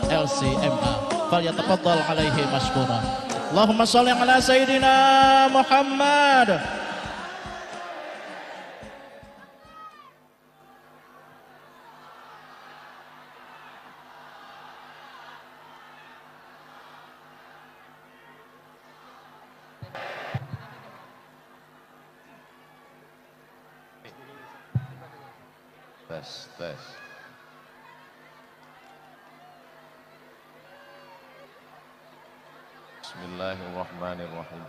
LCMA falyatafaddal alaihi mashkura. Allahumma shalli ala sayyidina Muhammad. Tes. Bismillahirrahmanirrahim.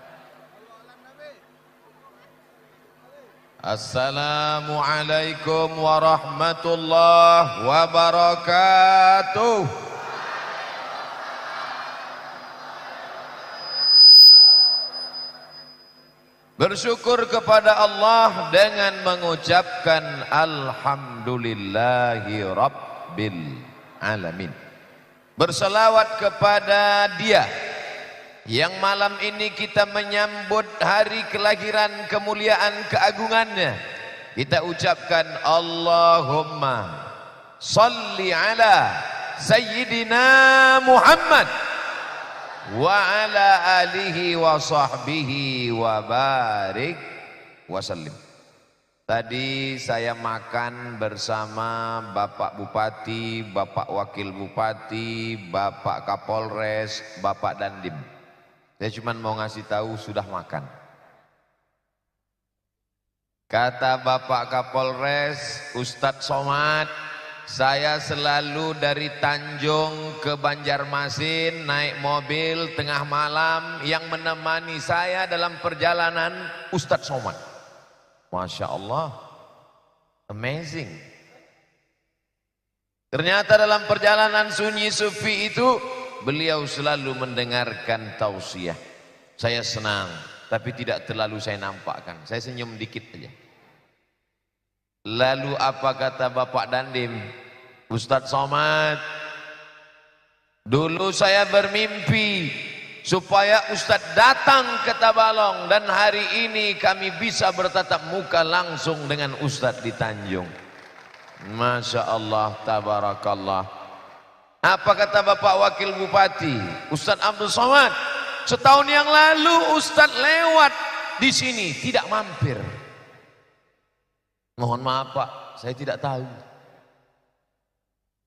Assalamualaikum warahmatullahi wabarakatuh. Bersyukur kepada Allah dengan mengucapkan alhamdulillahi rabbil alamin. Berselawat kepada Dia yang malam ini kita menyambut hari kelahiran kemuliaan keagungannya. Kita ucapkan Allahumma salli ala Sayyidina Muhammad wa ala alihi wa sahbihi wa barik wa sallim. Tadi saya makan bersama Bapak Bupati, Bapak Wakil Bupati, Bapak Kapolres, Bapak Dandim. Saya cuma mau ngasih tahu sudah makan. Kata Bapak Kapolres, Ustadz Somad, saya selalu dari Tanjung ke Banjarmasin naik mobil tengah malam, yang menemani saya dalam perjalanan Ustadz Somad. Masya Allah, amazing. Ternyata dalam perjalanan sunyi sufi itu beliau selalu mendengarkan tausiah. Saya senang, tapi tidak terlalu saya nampakkan. Saya senyum dikit aja. Lalu apa kata Bapak Dandim? Ustadz Somad, dulu saya bermimpi supaya Ustadz datang ke Tabalong, dan hari ini kami bisa bertatap muka langsung dengan Ustadz di Tanjung. Masya Allah, tabarakallah. Apa kata Bapak Wakil Bupati, Ustadz Abdul Somad? Setahun yang lalu Ustadz lewat di sini, tidak mampir. Mohon maaf Pak, saya tidak tahu.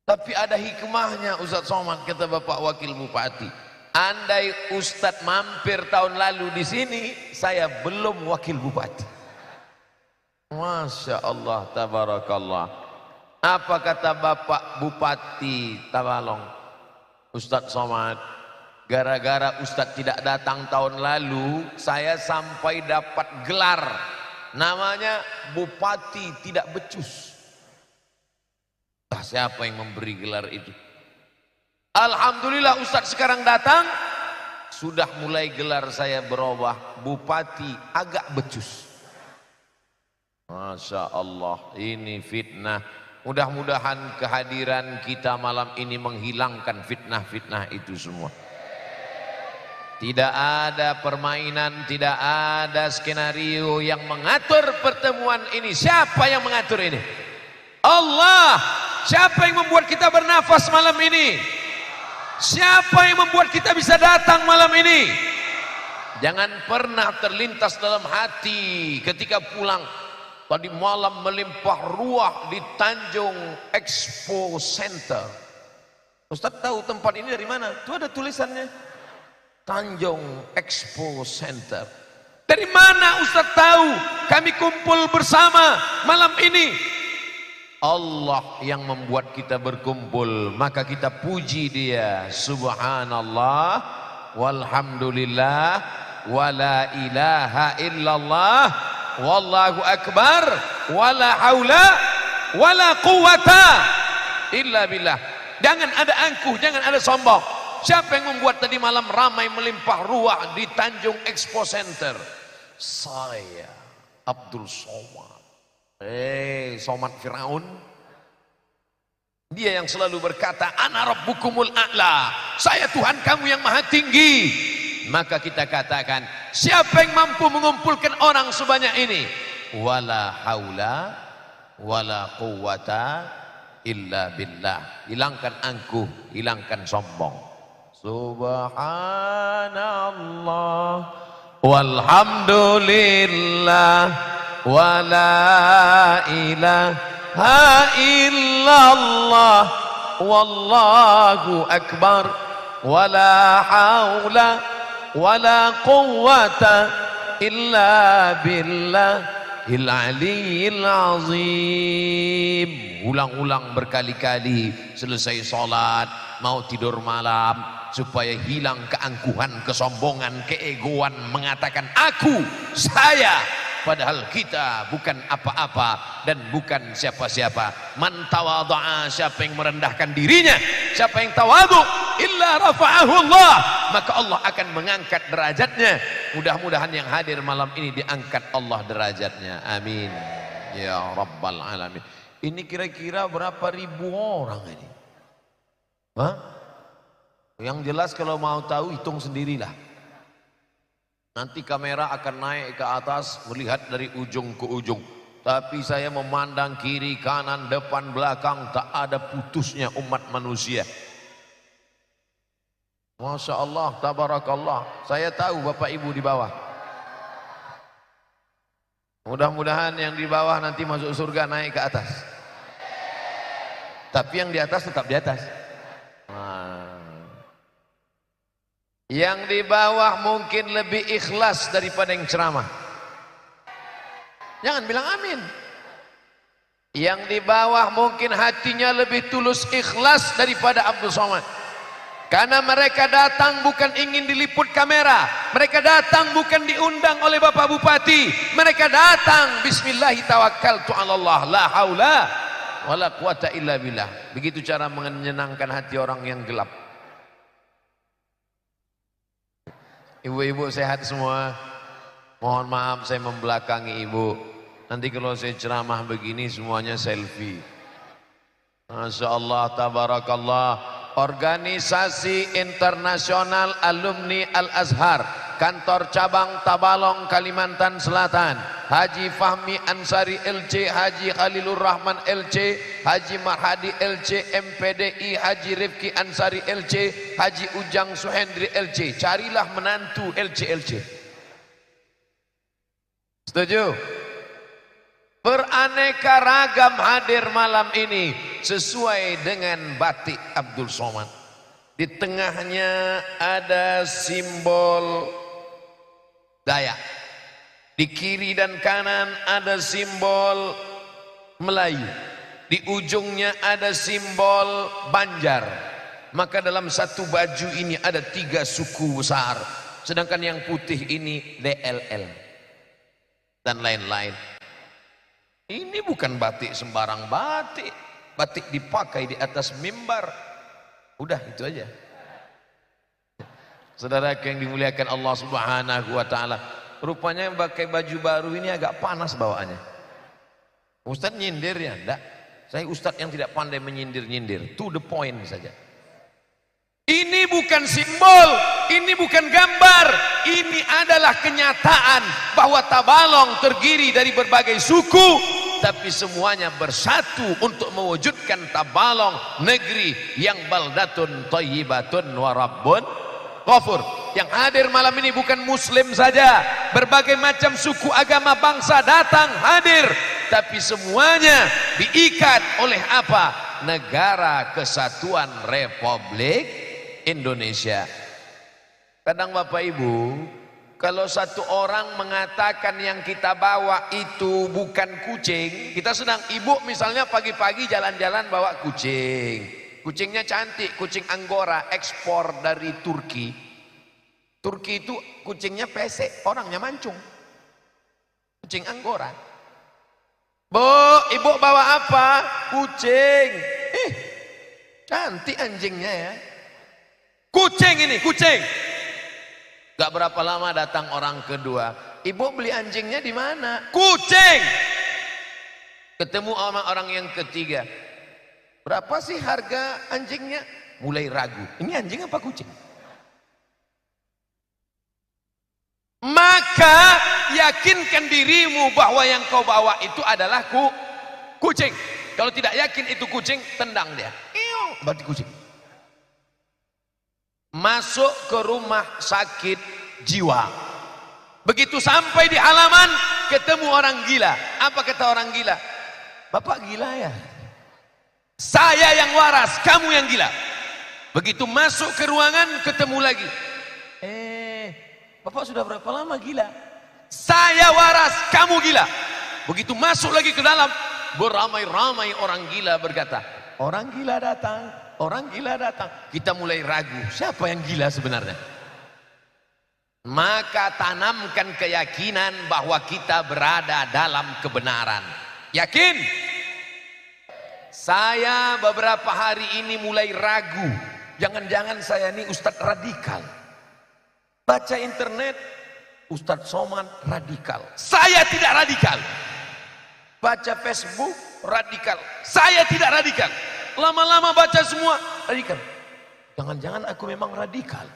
Tapi ada hikmahnya Ustadz Somad, kata Bapak Wakil Bupati. Andai Ustadz mampir tahun lalu di sini, saya belum wakil bupati. Masya Allah, tabarakallah. Apa kata Bapak Bupati Tabalong, Ustadz Somad? Gara-gara Ustadz tidak datang tahun lalu, saya sampai dapat gelar. Namanya Bupati Tidak Becus. Entah siapa yang memberi gelar itu. Alhamdulillah Ustadz sekarang datang, sudah mulai gelar saya berubah. Bupati Agak Becus. Masya Allah, ini fitnah. Mudah-mudahan kehadiran kita malam ini menghilangkan fitnah-fitnah itu semua. Tidak ada permainan, tidak ada skenario yang mengatur pertemuan ini. Siapa yang mengatur ini? Allah. Siapa yang membuat kita bernafas malam ini? Siapa yang membuat kita bisa datang malam ini? Jangan pernah terlintas dalam hati ketika pulang. Tadi malam melimpah ruah di Tanjung Expo Center. Ustaz tahu tempat ini dari mana? Itu ada tulisannya. Tanjung Expo Center. Dari mana Ustaz tahu kami kumpul bersama malam ini? Allah yang membuat kita berkumpul, maka kita puji Dia. Subhanallah walhamdulillah wala ilaha illallah wallahu akbar wala haula wala quwata illa billah. Jangan ada angkuh, jangan ada sombong. Siapa yang membuat tadi malam ramai melimpah ruah di Tanjung Expo Center? Saya, Abdul Somad. Somad Firaun. Dia yang selalu berkata, Ana Rabbukumul A'la. Saya Tuhan kamu yang maha tinggi. Maka kita katakan, siapa yang mampu mengumpulkan orang sebanyak ini? Wala haula wala quwata illa billah. Hilangkan angkuh, hilangkan sombong. Subhanallah walhamdulillah wala ilaha illallah wallahu akbar wala haula wala quwwata illa billahil aliyyil azim. Ulang-ulang berkali-kali selesai sholat, mau tidur malam, supaya hilang keangkuhan, kesombongan, keegoan, mengatakan aku, saya, padahal kita bukan apa-apa dan bukan siapa-siapa. Man tawadha'a, siapa yang merendahkan dirinya, siapa yang tawadhu, illa rafa'ahu Allah, maka Allah akan mengangkat derajatnya. Mudah-mudahan yang hadir malam ini diangkat Allah derajatnya. Amin ya rabbal alamin. Ini kira-kira berapa ribu orang ini? Hah? Yang jelas kalau mau tahu hitung sendirilah. Nanti kamera akan naik ke atas melihat dari ujung ke ujung. Tapi saya memandang kiri, kanan, depan, belakang, tak ada putusnya umat manusia. Masya Allah, tabarakallah. Saya tahu Bapak Ibu di bawah. Mudah-mudahan yang di bawah nanti masuk surga naik ke atas. Tapi yang di atas tetap di atas. Yang di bawah mungkin lebih ikhlas daripada yang ceramah. Jangan bilang amin. Yang di bawah mungkin hatinya lebih tulus ikhlas daripada Abdul Somad. Karena mereka datang bukan ingin diliput kamera. Mereka datang bukan diundang oleh Bapak Bupati. Mereka datang bismillahirrahmanirrahim. La haula wala quwata illa billah. Begitu cara menyenangkan hati orang yang gelap. Ibu-ibu sehat semua. Mohon maaf saya membelakangi ibu. Nanti kalau saya ceramah begini semuanya selfie. Masya Allah, tabarakallah. Organisasi Internasional Alumni Al-Azhar, Kantor Cabang Tabalong, Kalimantan Selatan, Haji Fahmi Ansari LC, Haji Khalilur Rahman LC, Haji Marhadi LC, MPDI Haji Rifki Ansari LC, Haji Ujang Suhendri LC. Carilah menantu LC. Setuju? Beraneka ragam hadir malam ini sesuai dengan batik Abdul Somad. Di tengahnya ada simbol Dayak. Di kiri dan kanan ada simbol Melayu. Di ujungnya ada simbol Banjar. Maka dalam satu baju ini ada 3 suku besar. Sedangkan yang putih ini DLL dan lain-lain. Ini bukan batik sembarang batik. Batik dipakai di atas mimbar. Udah itu aja. Saudara yang dimuliakan Allah Subhanahu wa taala, rupanya yang pakai baju baru ini agak panas bawaannya. Ustaz nyindir ya? Enggak. Saya ustaz yang tidak pandai menyindir-nyindir. To the point saja. Ini bukan simbol, ini bukan gambar, ini adalah kenyataan bahwa Tabalong terdiri dari berbagai suku, tapi semuanya bersatu untuk mewujudkan Tabalong, negeri yang baldatun thayyibatun wa rabbun ghafur. Yang hadir malam ini bukan muslim saja, berbagai macam suku, agama, bangsa datang hadir, tapi semuanya diikat oleh apa? Negara Kesatuan Republik Indonesia. Kadang Bapak Ibu, kalau satu orang mengatakan yang kita bawa itu bukan kucing, kita sedang, ibu misalnya pagi-pagi jalan-jalan bawa kucing, kucingnya cantik, kucing Anggora ekspor dari Turki. Turki itu kucingnya pesek, orangnya mancung, kucing Anggora. Bu, ibu bawa apa? Kucing. Cantik anjingnya ya. Kucing ini, kucing. Gak berapa lama datang orang kedua. Ibu beli anjingnya di mana? Kucing. Ketemu sama orang yang ketiga. Berapa sih harga anjingnya? Mulai ragu. Ini anjing apa kucing? Maka yakinkan dirimu bahwa yang kau bawa itu adalah kucing. Kalau tidak yakin itu kucing, tendang dia. Berarti kucing. Masuk ke rumah sakit jiwa. Begitu sampai di halaman, ketemu orang gila. Apa kata orang gila? Bapak gila ya? Saya yang waras, kamu yang gila. Begitu masuk ke ruangan, ketemu lagi. Bapak sudah berapa lama gila? Saya waras, kamu gila. Begitu masuk lagi ke dalam, beramai-ramai orang gila berkata, orang gila datang. Orang gila datang, kita mulai ragu, siapa yang gila sebenarnya? Maka tanamkan keyakinan bahwa kita berada dalam kebenaran. Yakin? Saya beberapa hari ini mulai ragu, jangan-jangan saya ini ustadz radikal. Baca internet, Ustadz Somad radikal. Saya tidak radikal. Baca Facebook, radikal. Saya tidak radikal. Lama-lama baca semua radikal. Jangan-jangan aku memang radikal.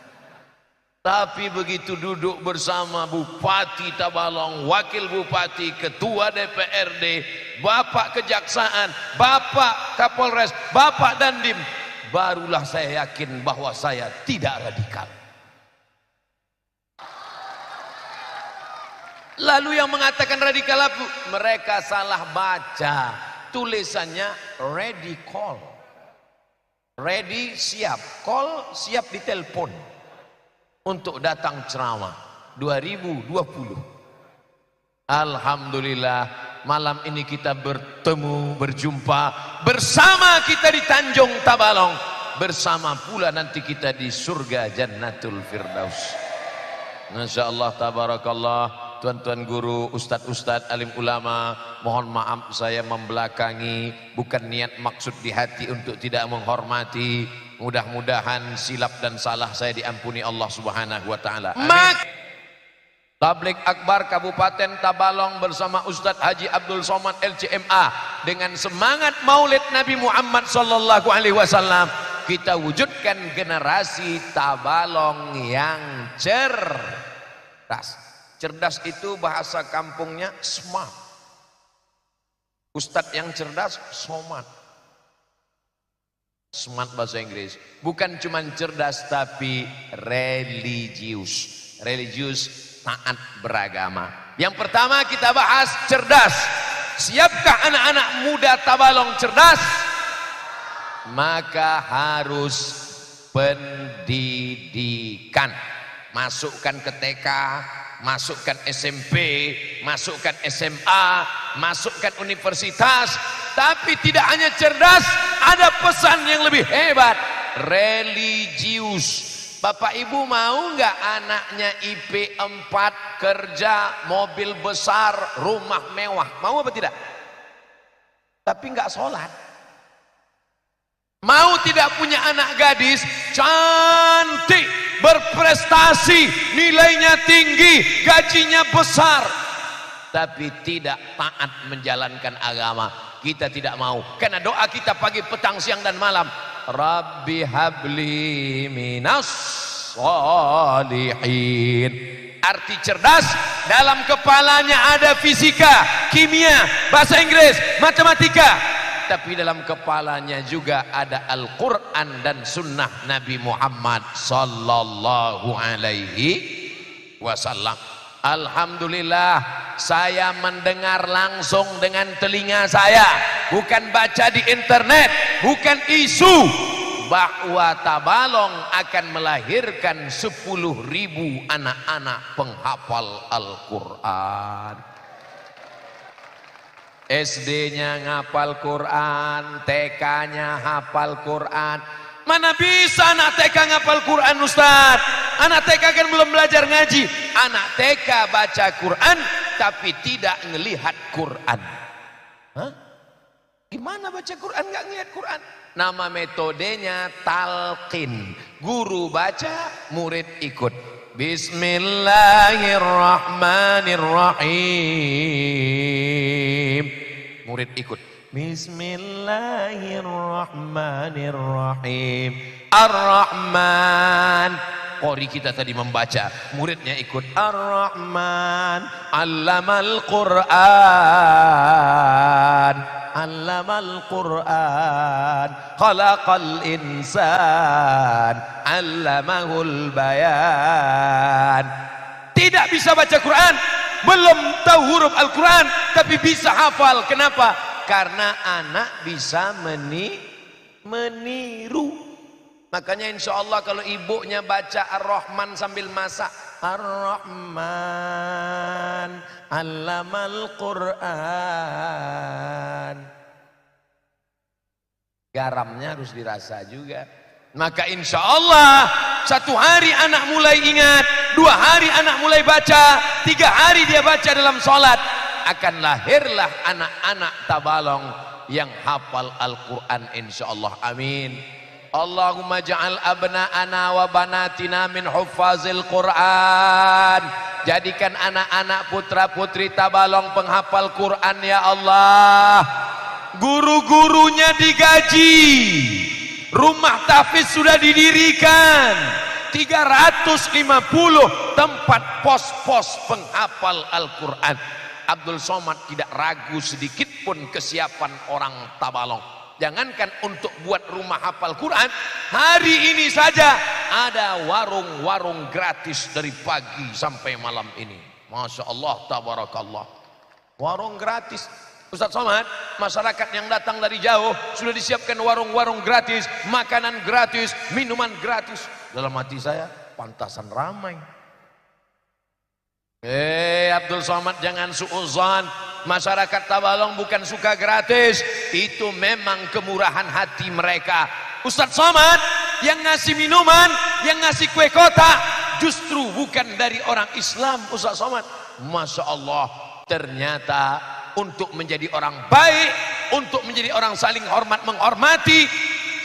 Tapi begitu duduk bersama Bupati Tabalong, Wakil Bupati, Ketua DPRD, Bapak Kejaksaan, Bapak Kapolres, Bapak Dandim, barulah saya yakin bahwa saya tidak radikal. Lalu yang mengatakan radikal apa? Mereka salah baca. Tulisannya ready call. Ready siap, call siap ditelepon untuk datang ceramah 2020. Alhamdulillah malam ini kita bertemu, berjumpa bersama kita di Tanjung Tabalong, bersama pula nanti kita di surga Jannatul Firdaus. Masya Allah, tabarakallah. Tuan-tuan guru, ustadz-ustadz, alim ulama, mohon maaf saya membelakangi, bukan niat maksud di hati untuk tidak menghormati. Mudah-mudahan silap dan salah saya diampuni Allah Subhanahu wa taala. Amin. Tabligh Akbar Kabupaten Tabalong bersama Ustadz Haji Abdul Somad LCMA dengan semangat Maulid Nabi Muhammad sallallahu alaihi wasallam, kita wujudkan generasi Tabalong yang cerdas. Cerdas itu bahasa kampungnya smart. Ustadz yang cerdas, Somad. Smart bahasa Inggris. Bukan cuma cerdas tapi religius. Religius, taat beragama. Yang pertama kita bahas cerdas. Siapkah anak-anak muda Tabalong cerdas? Maka harus pendidikan. Masukkan ke TK, masukkan SMP, masukkan SMA, masukkan universitas. Tapi tidak hanya cerdas, ada pesan yang lebih hebat, religius. Bapak Ibu mau nggak anaknya IP 4, kerja, mobil besar, rumah mewah? Mau apa tidak? Tapi nggak sholat. Mau tidak punya anak gadis cantik, berprestasi, nilainya tinggi, gajinya besar, tapi tidak taat menjalankan agama? Kita tidak mau, karena doa kita pagi, petang, siang dan malam, Rabbi habli minas sholihin. Arti cerdas, dalam kepalanya ada fisika, kimia, bahasa Inggris, matematika, tapi dalam kepalanya juga ada Al-Quran dan sunnah Nabi Muhammad sallallahu alaihi wasallam. Alhamdulillah, saya mendengar langsung dengan telinga saya, bukan baca di internet, bukan isu, bahwa Tabalong akan melahirkan 10.000 anak-anak penghafal Al-Quran. SD-nya ngapal Quran, TK-nya hafal Quran. Mana bisa anak TK ngapal Quran, Ustaz? Anak TK kan belum belajar ngaji. Anak TK baca Quran tapi tidak ngelihat Quran. Hah? Gimana baca Quran nggak ngelihat Quran? Nama metodenya talqin. Guru baca, murid ikut. Bismillahirrahmanirrahim. Murid ikut. Bismillahirrahmanirrahim. Ar-Rahman. Qori kita tadi membaca, muridnya ikut. Ar-Rahman. Allamal Qur'an. Allamal Qur'an. Khalaqal insan. Allamahul bayan. Tidak bisa baca Quran, belum tahu huruf Al-Quran, tapi bisa hafal. Kenapa? Karena anak bisa meniru. Makanya insya Allah kalau ibunya baca Ar-Rahman sambil masak, Ar-Rahman Allamal Quran, garamnya harus dirasa juga. Maka insya Allah 1 hari anak mulai ingat, 2 hari anak mulai baca, 3 hari dia baca dalam sholat, akan lahirlah anak-anak Tabalong yang hafal Al-Quran insya Allah. Amin. Allahumma ja'al abna'ana wa banatina min huffazil Quran. Jadikan anak-anak putra putri Tabalong penghafal Quran ya Allah. Guru-gurunya digaji, rumah tahfiz sudah didirikan, 350 tempat pos-pos penghafal Al-Quran. Abdul Somad tidak ragu sedikit pun kesiapan orang Tabalong. Jangankan untuk buat rumah hafal Quran, hari ini saja ada warung-warung gratis dari pagi sampai malam ini. Masya Allah, tabarakallah. Warung gratis. Ustaz Somad, masyarakat yang datang dari jauh sudah disiapkan warung-warung gratis, makanan gratis, minuman gratis. Dalam hati saya, pantasan ramai. Abdul Somad, jangan suuzon. Masyarakat Tabalong bukan suka gratis, itu memang kemurahan hati mereka. Ustaz Somad yang ngasih minuman, yang ngasih kue kotak, justru bukan dari orang Islam. Ustaz Somad, Masya Allah, ternyata untuk menjadi orang baik, untuk menjadi orang saling hormat menghormati,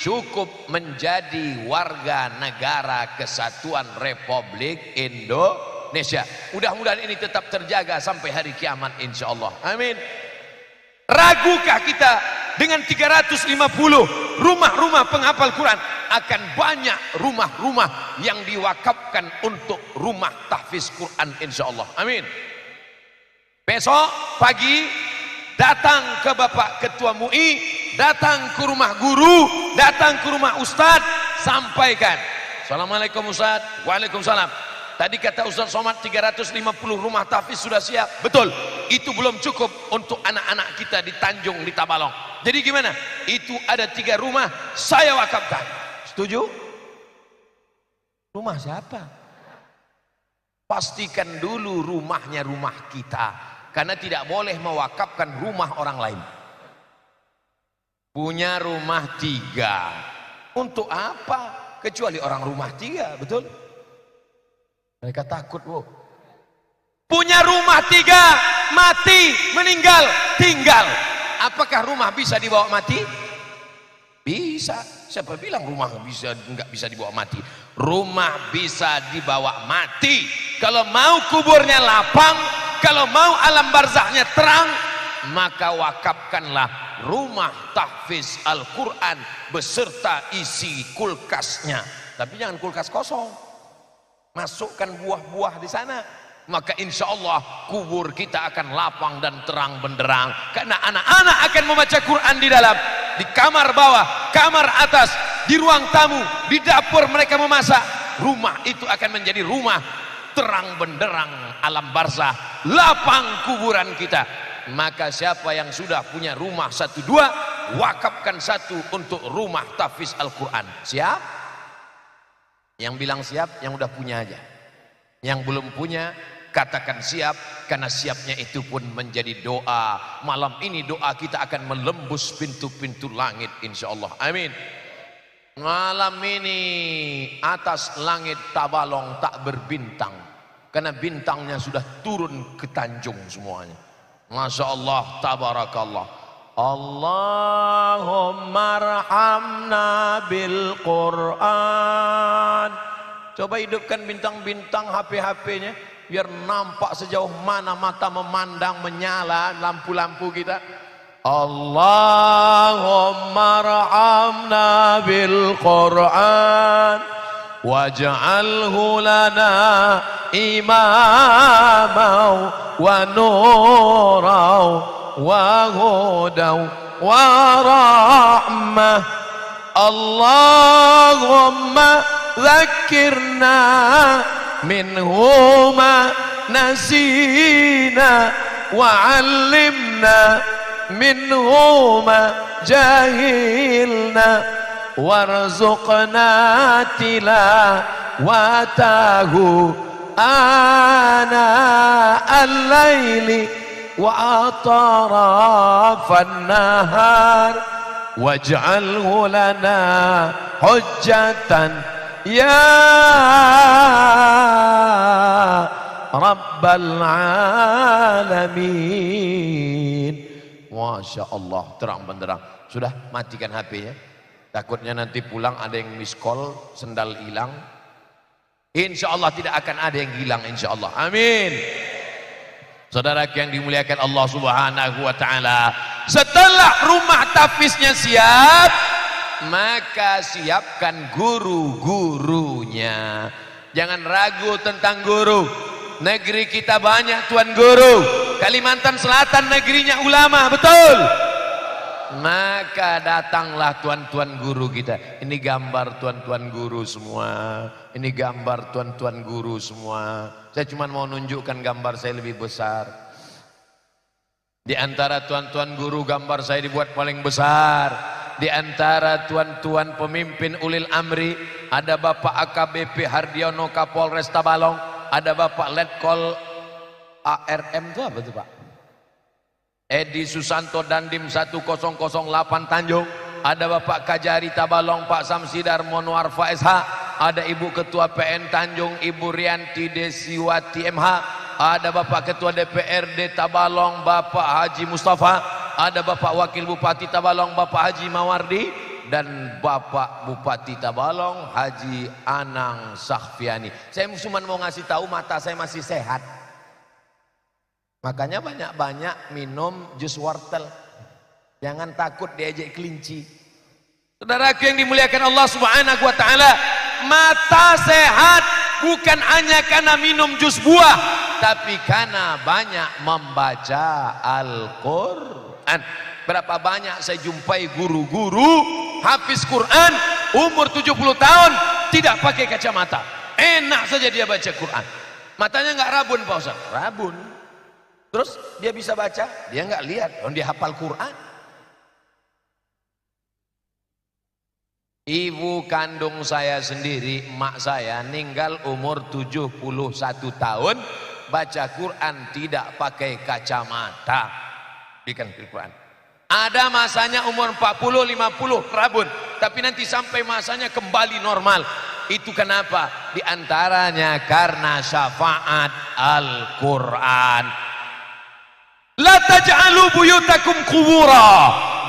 cukup menjadi warga negara Kesatuan Republik Indonesia. Mudah-mudahan ini tetap terjaga sampai hari kiamat insya Allah. Amin. Ragukah kita dengan 350 rumah-rumah penghafal Quran, akan banyak rumah-rumah yang diwakafkan untuk rumah tahfiz Quran insya Allah. Amin. Besok pagi datang ke Bapak Ketua MUI, datang ke rumah guru, datang ke rumah Ustadz, sampaikan, Assalamualaikum Ustadz. Waalaikumsalam. Tadi kata Ustaz Somad 350 rumah tahfiz sudah siap. Betul, itu belum cukup untuk anak-anak kita di Tanjung, di Tabalong. Jadi gimana? Itu ada 3 rumah saya wakafkan. Setuju? Rumah siapa? Pastikan dulu rumahnya rumah kita, karena tidak boleh mewakafkan rumah orang lain. Punya rumah 3, untuk apa? Kecuali orang rumah 3, betul? Mereka takut, Bu. Punya rumah 3, mati, meninggal, tinggal. Apakah rumah bisa dibawa mati? Bisa. Siapa bilang rumah nggak bisa dibawa mati? Rumah bisa dibawa mati. Kalau mau kuburnya lapang, kalau mau alam barzahnya terang, maka wakafkanlah rumah tahfiz Al-Quran beserta isi kulkasnya. Tapi jangan kulkas kosong, masukkan buah-buah di sana, maka insya Allah kubur kita akan lapang dan terang benderang, karena anak-anak akan membaca Quran di dalam, di kamar bawah, kamar atas, di ruang tamu, di dapur mereka memasak. Rumah itu akan menjadi rumah terang benderang alam barzah, lapang kuburan kita. Maka siapa yang sudah punya rumah 1, 2, wakafkan 1 untuk rumah tahfiz Al-Quran. Siap? Yang bilang siap yang udah punya aja. Yang belum punya katakan siap, karena siapnya itu pun menjadi doa. Malam ini doa kita akan melembus pintu-pintu langit insyaallah. Amin. Malam ini atas langit Tabalong tak berbintang, karena bintangnya sudah turun ke Tanjung semuanya. Masya Allah, tabarakallah. Allahumma arhamna bil Quran. Coba hidupkan bintang-bintang HP-HP-nya, biar nampak sejauh mana mata memandang, menyala lampu-lampu kita. Allahumma arhamna bil Quran waj'alhu lana imamau wa nurau wa hudau wa rahmah. Allahumma zakirna minhu ma nasina wa 'allimna minhu ma jahilna warzuqna tilawatahu ana al-laili wa atrafan nahar waj'alhu lana hujjatan ya rabbal alamin. Masya Allah, terang benderang. Sudah, matikan HP-nya. Takutnya nanti pulang ada yang miss call, sendal hilang. Insya Allah tidak akan ada yang hilang, insya Allah. Amin. Saudara yang dimuliakan Allah Subhanahu wa Ta'ala, setelah rumah tahfiznya siap, maka siapkan guru-gurunya. Jangan ragu tentang guru. Negeri kita banyak tuan guru. Kalimantan Selatan negerinya ulama, betul? Maka datanglah tuan-tuan guru kita. Ini gambar tuan-tuan guru semua. Ini gambar tuan-tuan guru semua. Saya cuma mau nunjukkan gambar saya lebih besar. Di antara tuan-tuan guru gambar saya dibuat paling besar. Di antara tuan-tuan pemimpin ulil amri ada Bapak AKBP Hardiono Kapolres Tabalong, ada Bapak Letkol ARM itu apa itu Pak? Edi Susanto Dandim 1008 Tanjung, ada Bapak Kajari Tabalong Pak Samsidar Monwar FSH, ada Ibu Ketua PN Tanjung Ibu Rianti Desiwati MH, ada Bapak Ketua DPRD Tabalong Bapak Haji Mustafa, ada Bapak Wakil Bupati Tabalong Bapak Haji Mawardi, dan Bapak Bupati Tabalong Haji Anang Sakhfiani. Saya cuma mau ngasih tahu mata saya masih sehat. Makanya banyak-banyak minum jus wortel. Jangan takut diejek kelinci. Saudaraku yang dimuliakan Allah Subhanahu wa Ta'ala, mata sehat bukan hanya karena minum jus buah, tapi karena banyak membaca Al-Quran. Berapa banyak saya jumpai guru-guru hafiz Quran umur 70 tahun tidak pakai kacamata, enak saja dia baca Quran, matanya nggak rabun Pak Ustaz. Rabun, terus dia bisa baca, dia nggak lihat, dia hafal Quran. Ibu kandung saya sendiri, emak saya, meninggal umur 71 tahun, baca Quran tidak pakai kacamata. Bikin Quran. Ada masanya umur 40, 50 rabun, tapi nanti sampai masanya kembali normal. Itu kenapa? Di antaranya karena syafaat Al-Quran. La taj'alu buyutakum kubura.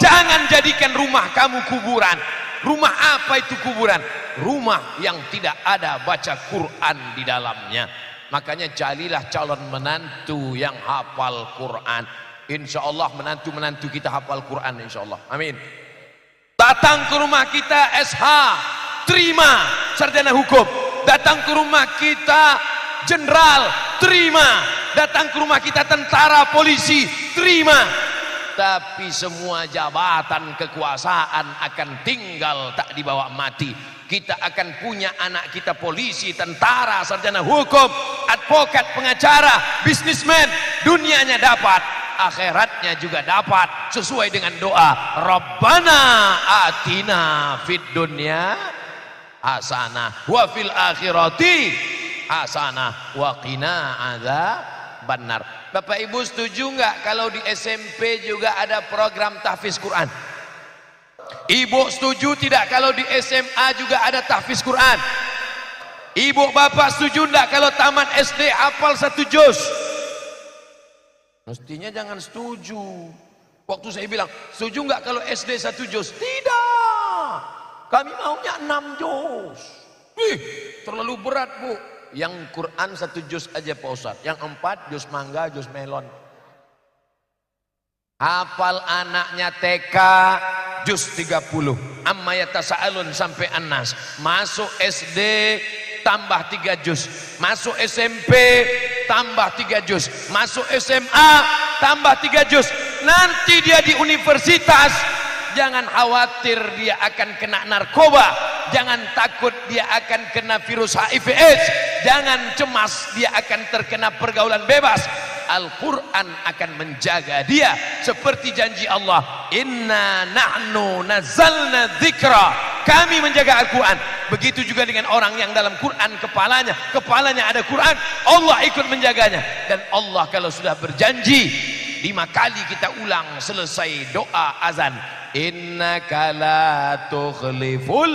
Jangan jadikan rumah kamu kuburan. Rumah apa itu kuburan? Rumah yang tidak ada baca Quran di dalamnya. Makanya carilah calon menantu yang hafal Quran. Insya Allah menantu-menantu kita hafal Quran, insya Allah. Amin. Datang ke rumah kita SH, terima sarjana hukum. Datang ke rumah kita jenderal, terima. Datang ke rumah kita tentara, polisi, terima. Tapi semua jabatan kekuasaan akan tinggal, tak dibawa mati. Kita akan punya anak kita polisi, tentara, sarjana hukum, advokat, pengacara, bisnismen. Dunianya dapat, akhiratnya juga dapat, sesuai dengan doa Rabbana atina fid dunya hasanah wa fil akhirati hasanah wa qina adzabannar. Bapak Ibu setuju nggak kalau di SMP juga ada program tahfiz Quran? Ibu setuju tidak kalau di SMA juga ada tahfiz Quran? Ibu bapak setuju enggak kalau tamat SD hafal 1 juz? Mestinya jangan setuju. Waktu saya bilang, setuju enggak kalau SD 1 juz? Tidak. Kami maunya 6 juz. Terlalu berat, Bu. Yang Quran 1 juz aja Pak Ustadz. Yang 4 juz mangga, juz melon. Hafal anaknya TK juz 30. Amma yatasaalun sampai An-Nas. Masuk SD tambah 3 juz. Masuk SMP tambah 3 juz. Masuk SMA tambah 3 juz. Nanti dia di universitas, jangan khawatir dia akan kena narkoba. Jangan takut dia akan kena virus HIV/AIDS. Jangan cemas dia akan terkena pergaulan bebas. Al-Quran akan menjaga dia seperti janji Allah, inna nahnu nazzalna dzikra, kami menjaga Al-Quran. Begitu juga dengan orang yang dalam Quran kepalanya ada Quran, Allah ikut menjaganya. Dan Allah kalau sudah berjanji 5 kali kita ulang selesai doa azan, innaka la tukhliful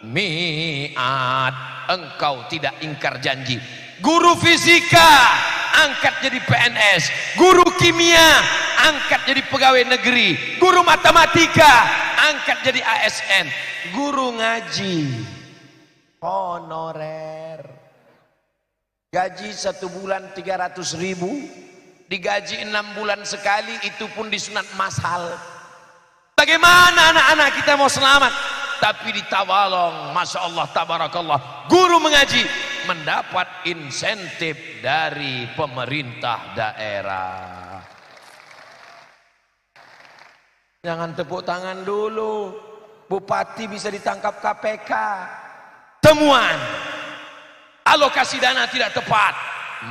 mi'ad, engkau tidak ingkar janji. Guru fisika angkat jadi PNS, guru kimia angkat jadi pegawai negeri, guru matematika angkat jadi ASN, guru ngaji honorer, gaji 1 bulan 300.000, digaji 6 bulan sekali, itu pun disunat masal. Bagaimana anak-anak kita mau selamat? Tapi ditawalong, Masya Allah, tabarakallah, guru mengaji mendapat insentif dari pemerintah daerah. Jangan tepuk tangan dulu, bupati bisa ditangkap KPK. Temuan alokasi dana tidak tepat,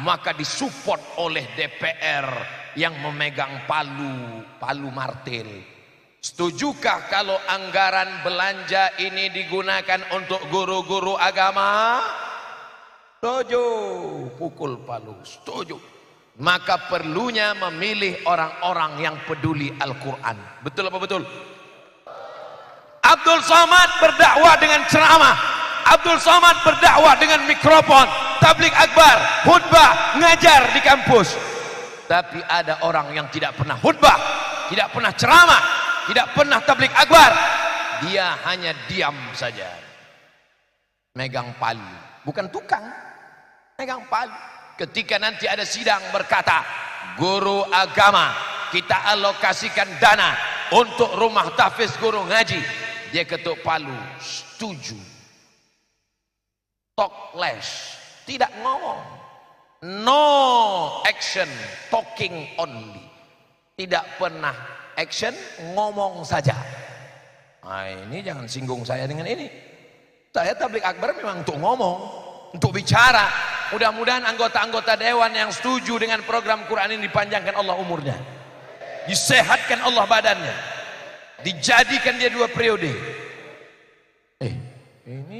maka disupport oleh DPR yang memegang palu martil. Setujukah kalau anggaran belanja ini digunakan untuk guru-guru agama? Setuju. Pukul palu. Setuju. Maka perlunya memilih orang-orang yang peduli Al-Quran. Betul apa betul? Abdul Somad berdakwah dengan ceramah. Abdul Somad berdakwah dengan mikrofon, tabligh akbar, khutbah, ngajar di kampus. Tapi ada orang yang tidak pernah khutbah, tidak pernah ceramah, tidak pernah tabligh akbar, dia hanya diam saja, megang palu, bukan tukang, megang palu. Ketika nanti ada sidang berkata, guru agama kita alokasikan dana untuk rumah tahfiz guru ngaji, dia ketuk palu, setuju. Talk less, tidak ngomong, no action, talking only, tidak pernah action, ngomong saja. Nah, ini jangan singgung saya dengan ini. Saya tabligh akbar memang untuk ngomong, untuk bicara. Mudah-mudahan anggota-anggota dewan yang setuju dengan program Quran ini dipanjangkan Allah umurnya, disehatkan Allah badannya, dijadikan dia 2 periode.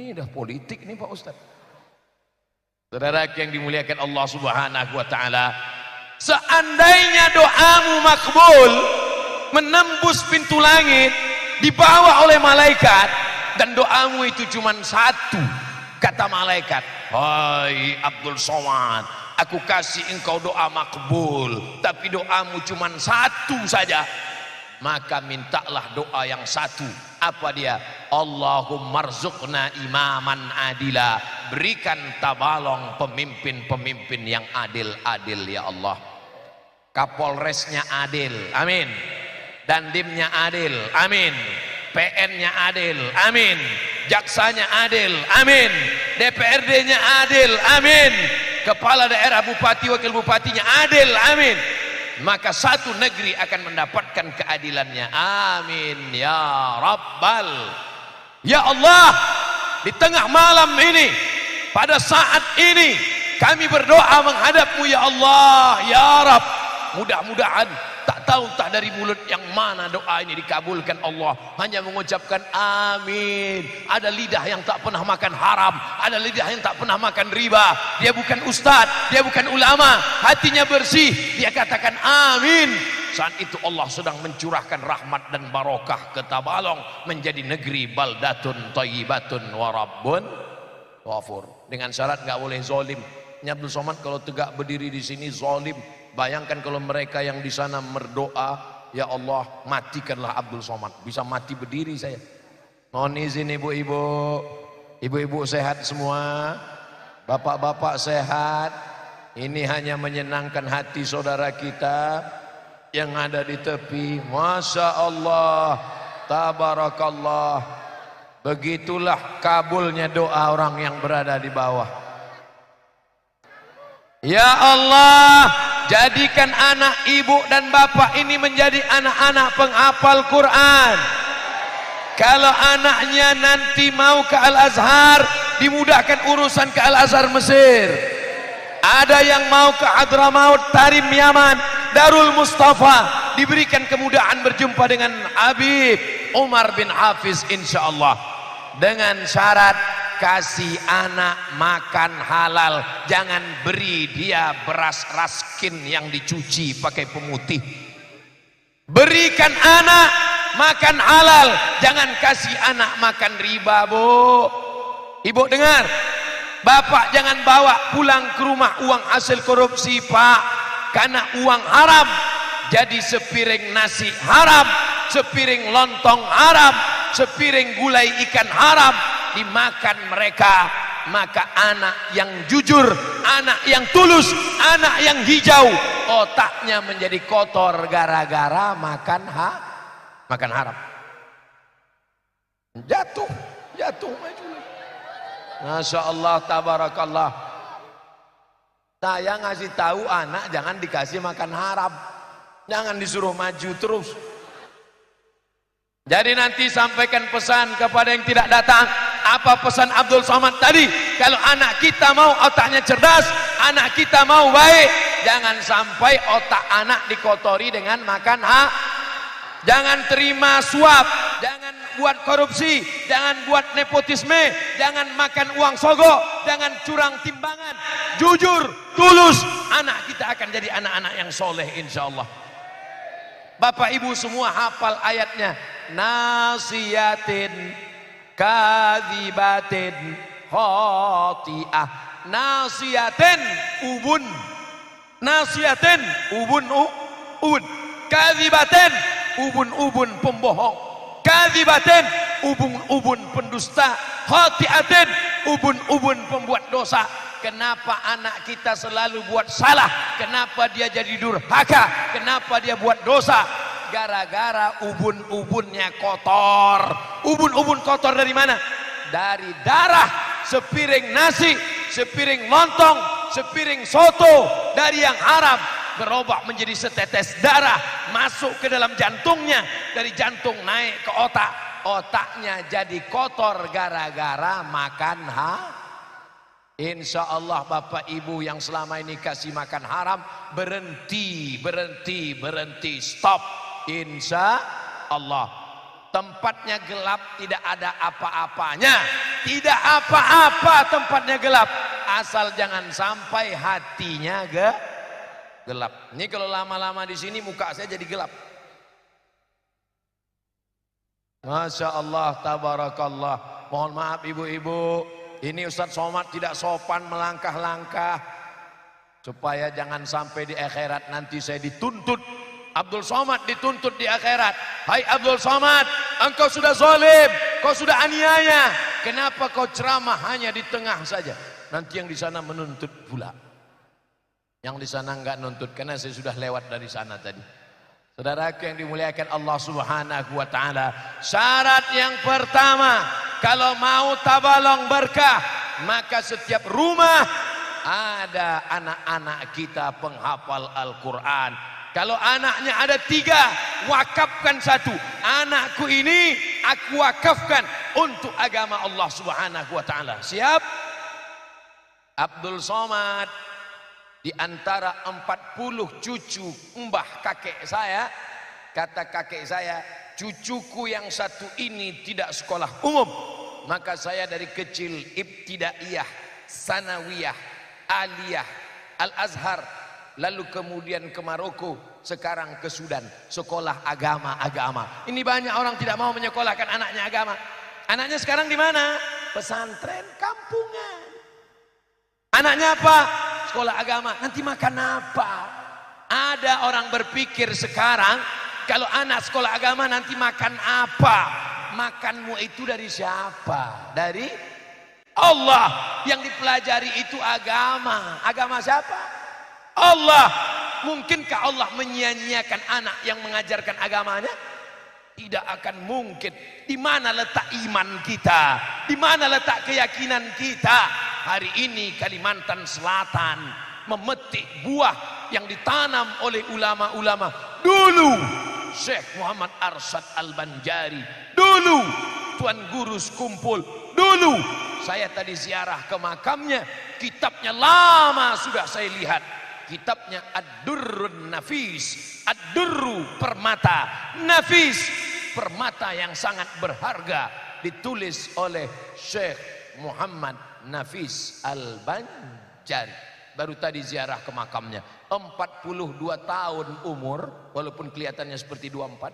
Ini udah politik nih Pak Ustadz. Saudara yang dimuliakan Allah Subhanahu wa taala, seandainya doamu makbul, menembus pintu langit, dibawa oleh malaikat, dan doamu itu cuma satu, kata malaikat, hai Abdul Somad, aku kasih engkau doa makbul, tapi doamu cuma satu saja, maka mintalah doa yang satu. Apa dia? Allahumma rzuqna imaman adila, berikan tabalong pemimpin-pemimpin yang adil-adil ya Allah. Kapolresnya adil, amin. Dandimnya adil, amin. PN-nya adil, amin. Jaksanya adil, amin. DPRD-nya adil, amin. Kepala daerah, bupati, wakil bupatinya adil, amin. Maka satu negeri akan mendapatkan keadilannya, amin ya Rabbal. Ya Allah, di tengah malam ini, pada saat ini kami berdoa menghadap-Mu ya Allah, ya Rabb. Mudah-mudahan tak tahu tak dari mulut yang mana doa ini dikabulkan Allah, hanya mengucapkan amin. Ada lidah yang tak pernah makan haram, ada lidah yang tak pernah makan riba. Dia bukan ustadz, dia bukan ulama, hatinya bersih, dia katakan amin. Saat itu Allah sedang mencurahkan rahmat dan barokah ke Tabalong menjadi negeri baldatun thayyibatun wa rabbun ghafur. Dengan syarat nggak boleh zolim. Abdul Somad kalau tegak berdiri di sini zolim. Bayangkan kalau mereka yang di sana berdoa, ya Allah matikanlah Abdul Somad. Bisa mati berdiri saya. Mohon izin ibu-ibu, ibu-ibu sehat semua, bapak-bapak sehat. Ini hanya menyenangkan hati saudara kita yang ada di tepi. Masya Allah, tabarakallah. Begitulah kabulnya doa orang yang berada di bawah. Ya Allah, jadikan anak ibu dan bapak ini menjadi anak-anak penghafal Quran. Kalau anaknya nanti mau ke Al-Azhar, dimudahkan urusan ke Al-Azhar Mesir. Ada yang mau ke Hadramaut, Tarim Yaman, Darul Mustafa, diberikan kemudahan berjumpa dengan Habib Umar bin Hafiz insyaallah. Dengan syarat kasih anak makan halal, jangan beri dia beras raskin yang dicuci pakai pemutih. Berikan anak makan halal, jangan kasih anak makan riba, Bu. Ibu dengar, bapak jangan bawa pulang ke rumah uang hasil korupsi, Pak, karena uang haram. Jadi sepiring nasi haram, sepiring lontong haram, sepiring gulai ikan haram dimakan mereka. Maka anak yang jujur, anak yang tulus, anak yang hijau, otaknya menjadi kotor gara-gara makan haram. Jatuh maju. Masya Allah, tabarakallah. Saya ngasih tahu anak jangan dikasih makan haram, jangan disuruh maju terus. Jadi nanti sampaikan pesan kepada yang tidak datang. Apa pesan Abdul Somad tadi? Kalau anak kita mau otaknya cerdas, anak kita mau baik, jangan sampai otak anak dikotori dengan makan jangan terima suap, jangan buat korupsi, jangan buat nepotisme, jangan makan uang sogok, jangan curang timbangan. Jujur, tulus, anak kita akan jadi anak-anak yang soleh insyaallah. Bapak ibu semua hafal ayatnya. Nasiyatin kadzibatin khati'ah. Nasiyatin ubun, nasiyatin ubun, kadzibatin ubun pembohong, kadzibatin ubun pendusta, khati'atin ubun pembuat dosa. Kenapa anak kita selalu buat salah? Kenapa dia jadi durhaka? Kenapa dia buat dosa? Gara-gara ubun-ubunnya kotor. Ubun-ubun kotor dari mana? Dari darah. Sepiring nasi, sepiring lontong, sepiring soto dari yang haram berubah menjadi setetes darah masuk ke dalam jantungnya, dari jantung naik ke otak, otaknya jadi kotor gara-gara makan Insya Allah bapak ibu yang selama ini kasih makan haram, berhenti, stop. Insya Allah. tempatnya gelap, tidak ada apa-apanya. Tidak apa-apa tempatnya gelap, asal jangan sampai hatinya gelap. Ini kalau lama-lama di sini muka saya jadi gelap. Masya Allah, tabarakallah. Mohon maaf ibu-ibu, ini Ustadz Somad tidak sopan melangkah-langkah, supaya jangan sampai di akhirat nanti saya dituntut. Abdul Somad dituntut di akhirat. Hai Abdul Somad, engkau sudah zalim, kau sudah aniaya. Kenapa kau ceramah hanya di tengah saja? Nanti yang di sana menuntut pula. Yang di sana enggak nuntut karena saya sudah lewat dari sana tadi. Saudaraku yang dimuliakan Allah Subhanahu wa taala, syarat yang pertama kalau mau tabalong berkah, maka setiap rumah ada anak-anak kita penghafal Al-Quran. Kalau anaknya ada 3, wakafkan 1. Anakku ini aku wakafkan untuk agama Allah Subhanahu wa taala. Siap? Abdul Somad di antara 40 cucu mbah kakek saya, kata kakek saya, cucuku yang satu ini tidak sekolah umum, maka saya dari kecil ibtidaiyah, sanawiyah, aliyah, Al-Azhar, lalu kemudian ke Maroko, sekarang ke Sudan, sekolah agama-agama. Ini banyak orang tidak mau menyekolahkan anaknya agama. Anaknya sekarang di mana? Pesantren kampungan. Anaknya apa? Sekolah agama. Nanti makan apa? Ada orang berpikir sekarang, kalau anak sekolah agama nanti makan apa? Makanmu itu dari siapa? Dari Allah. Yang dipelajari itu agama. Agama siapa? Allah. Mungkinkah Allah menyia-nyiakan anak yang mengajarkan agamanya? Tidak akan mungkin. Di mana letak iman kita? Di mana letak keyakinan kita? Hari ini Kalimantan Selatan memetik buah yang ditanam oleh ulama-ulama. Dulu Syekh Muhammad Arsyad Al-Banjari, dulu Tuan Guru Kumpul, dulu saya tadi ziarah ke makamnya. Kitabnya lama sudah saya lihat. Kitabnya Ad-Durrun Nafis. Ad-Durru permata, Nafis permata yang sangat berharga, ditulis oleh Syekh Muhammad Nafis Al-Banjari. Baru tadi ziarah ke makamnya. 42 tahun umur, walaupun kelihatannya seperti 24.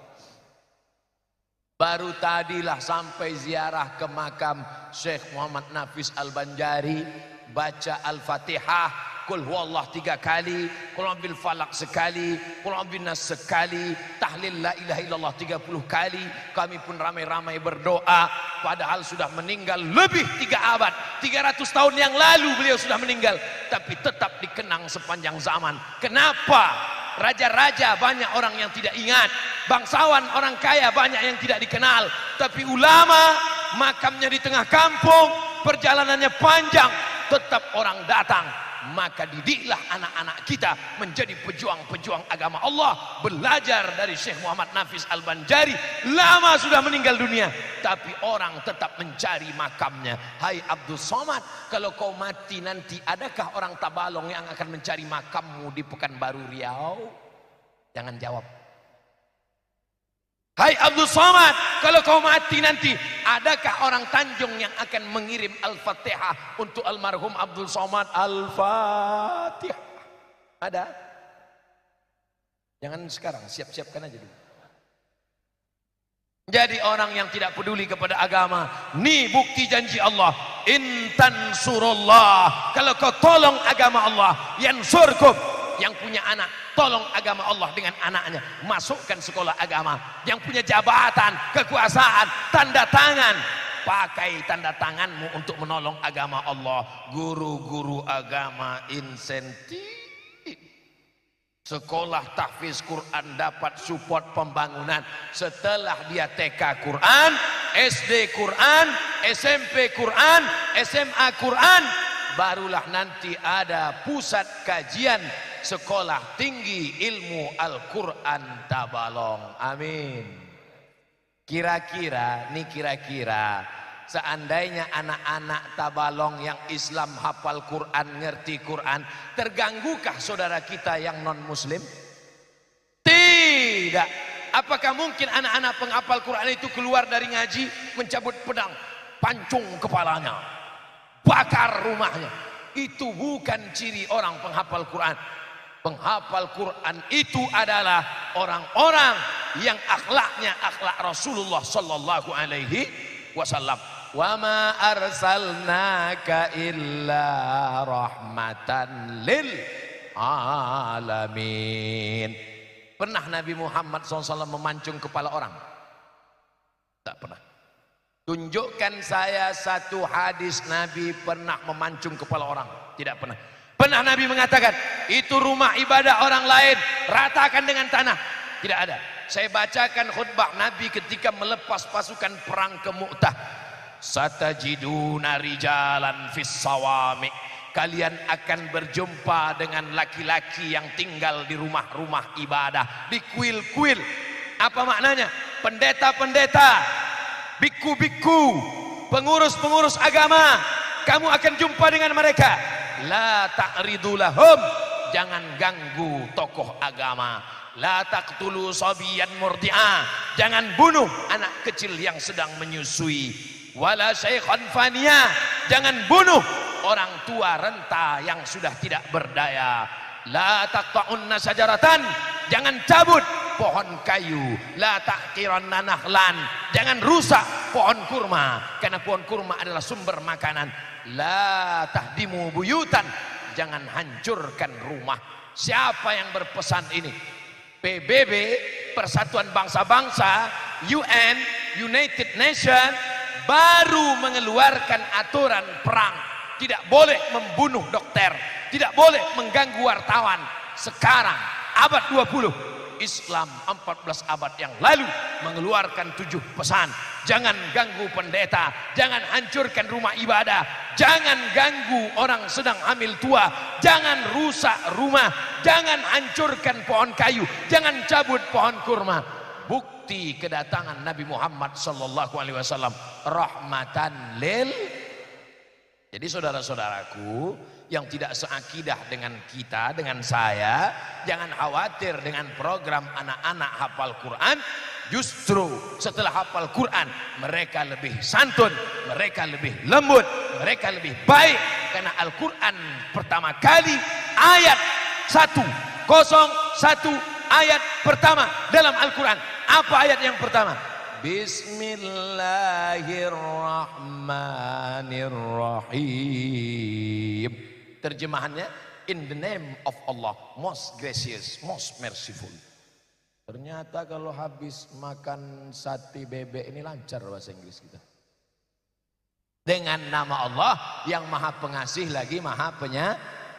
Baru tadilah sampai ziarah ke makam Syekh Muhammad Nafis Al-Banjari, baca Al-Fatihah, Qul huwallah 3 kali, Qul a'udzu bil falaq sekali, Qul a'udzu bin nas sekali, tahlil la ilaha illallah 30 kali. Kami pun ramai-ramai berdoa, padahal sudah meninggal lebih 3 abad. 300 tahun yang lalu beliau sudah meninggal, tapi tetap dikenang sepanjang zaman. Kenapa? Raja-raja banyak orang yang tidak ingat, bangsawan orang kaya banyak yang tidak dikenal, tapi ulama makamnya di tengah kampung, perjalanannya panjang, tetap orang datang. Maka didiklah anak-anak kita menjadi pejuang-pejuang agama Allah, belajar dari Syekh Muhammad Nafis Al-Banjari. Lama sudah meninggal dunia, tapi orang tetap mencari makamnya. Hai Abdul Somad, kalau kau mati nanti, adakah orang Tabalong yang akan mencari makammu di Pekanbaru Riau? Jangan jawab. Hai Abdul Somad, kalau kau mati nanti, adakah orang Tanjung yang akan mengirim Al-Fatihah untuk almarhum Abdul Somad? Al-Fatihah. Ada? Jangan sekarang, siap-siapkan aja dulu. Jadi orang yang tidak peduli kepada agama, nih bukti janji Allah. Intan surullah, kalau kau tolong agama Allah, yansurkum. Yang punya anak, tolong agama Allah dengan anaknya, masukkan sekolah agama. Yang punya jabatan, kekuasaan, tanda tangan, pakai tanda tanganmu untuk menolong agama Allah. Guru-guru agama insentif. Sekolah tahfiz Quran dapat support pembangunan. Setelah dia TK Quran, SD Quran, SMP Quran, SMA Quran, barulah nanti ada pusat kajian sekolah tinggi ilmu Al-Quran Tabalong. Amin. Kira-kira seandainya anak-anak Tabalong yang Islam hafal Quran, ngerti Quran, terganggukah saudara kita yang non muslim? Tidak. Apakah mungkin anak-anak penghafal Quran itu keluar dari ngaji mencabut pedang, pancung kepalanya, bakar rumahnya? Itu bukan ciri orang penghafal Quran. Penghafal Quran itu adalah orang-orang yang akhlaknya akhlak Rasulullah sallallahu alaihi wasallam. Wa ma arsalnaka illa rahmatan lil alamin. Pernah Nabi Muhammad SAW memancung kepala orang? Tak pernah. Tunjukkan saya satu hadis Nabi pernah memancung kepala orang. Tidak pernah. Pernah Nabi mengatakan, itu rumah ibadah orang lain, ratakan dengan tanah. Tidak ada. Saya bacakan khutbah Nabi ketika melepas pasukan perang ke Mu'tah. Satajiduna rijalan fis sawami. Kalian akan berjumpa dengan laki-laki yang tinggal di rumah-rumah ibadah, di kuil-kuil. Apa maknanya? Pendeta-pendeta, biku-biku, pengurus-pengurus agama. Kamu akan jumpa dengan mereka. La ta'ridu lahum, jangan ganggu tokoh agama. La taqtulu sabiyan murdi'a, jangan bunuh anak kecil yang sedang menyusui. Wala syaikhan faniya, jangan bunuh orang tua renta yang sudah tidak berdaya. La taqta'unna sajaratan, jangan cabut pohon kayu. La tahqiranna nahlan, jangan rusak pohon kurma, karena pohon kurma adalah sumber makanan. La tahdimu buyutan, jangan hancurkan rumah. Siapa yang berpesan ini? PBB, Persatuan Bangsa-Bangsa, UN, United Nations baru mengeluarkan aturan perang. Tidak boleh membunuh dokter, tidak boleh mengganggu wartawan. Sekarang abad 20, Islam 14 abad yang lalu mengeluarkan 7 pesan. Jangan ganggu pendeta, jangan hancurkan rumah ibadah, jangan ganggu orang sedang hamil tua, jangan rusak rumah, jangan hancurkan pohon kayu, jangan cabut pohon kurma. Bukti kedatangan Nabi Muhammad sallallahu alaihi wasallam rahmatan lil. Jadi saudara-saudaraku yang tidak seakidah dengan kita, dengan saya, jangan khawatir dengan program anak-anak hafal Quran. Justru setelah hafal Quran mereka lebih santun, mereka lebih lembut, mereka lebih baik, karena Al-Quran pertama kali ayat 101 ayat pertama dalam Al-Quran. Apa ayat yang pertama? Bismillahirrahmanirrahim. Terjemahannya, in the name of Allah, most gracious, most merciful. Ternyata kalau habis makan sate bebek ini lancar bahasa Inggris kita. Dengan nama Allah yang maha pengasih lagi maha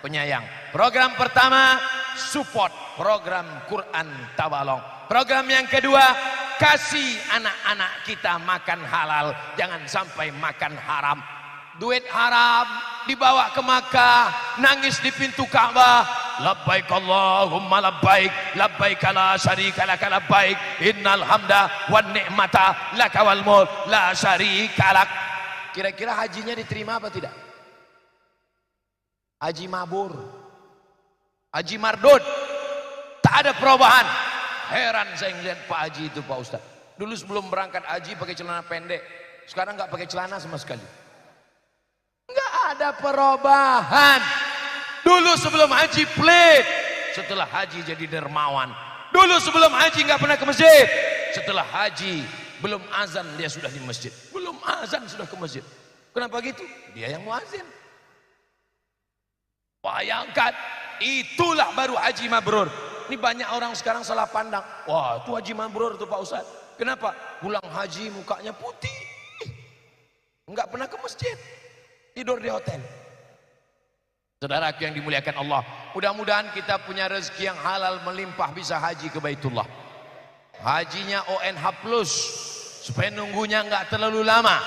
penyayang. Program pertama, support program Quran Tabalong. Program yang kedua, kasih anak-anak kita makan halal, jangan sampai makan haram. Duit haram dibawa ke Makkah, nangis di pintu Ka'bah, labbaik Allahumma labbaik, labbaik la syarika lak labbaik, innal hamda wan ni'mata lak wal mulk la syarika lak. Kira-kira hajinya diterima apa tidak? Haji mabur, haji mardud, tak ada perubahan. Heran saya ngeliat Pak Haji itu, Pak Ustadz. Dulu sebelum berangkat haji pakai celana pendek, sekarang nggak pakai celana sama sekali. Nggak ada perubahan. Dulu sebelum haji pelit, setelah haji jadi dermawan. Dulu sebelum haji nggak pernah ke masjid, setelah haji belum azan dia sudah di masjid, belum azan sudah ke masjid. Kenapa gitu? Dia yang muazin. Bayangkan, itulah baru haji mabrur. Ini banyak orang sekarang salah pandang. Wah, itu haji mabrur tuh Pak Ustadz. Kenapa? Pulang haji mukanya putih, enggak pernah ke masjid, tidur di hotel. Saudaraku yang dimuliakan Allah, mudah-mudahan kita punya rezeki yang halal melimpah bisa haji ke Baitullah. Hajinya ONH Plus, supaya nunggunya enggak terlalu lama.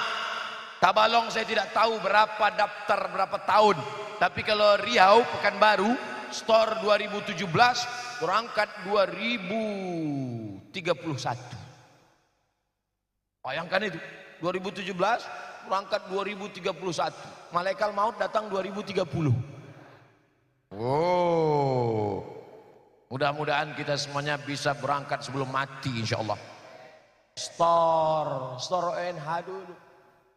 Tabalong saya tidak tahu berapa daftar berapa tahun, tapi kalau Riau Pekanbaru store 2017 berangkat 2031. Bayangkan itu, 2017 berangkat 2031. Malaikat maut datang 2030. Oh, Mudah-mudahan kita semuanya bisa berangkat sebelum mati insyaallah. Store ONH dulu.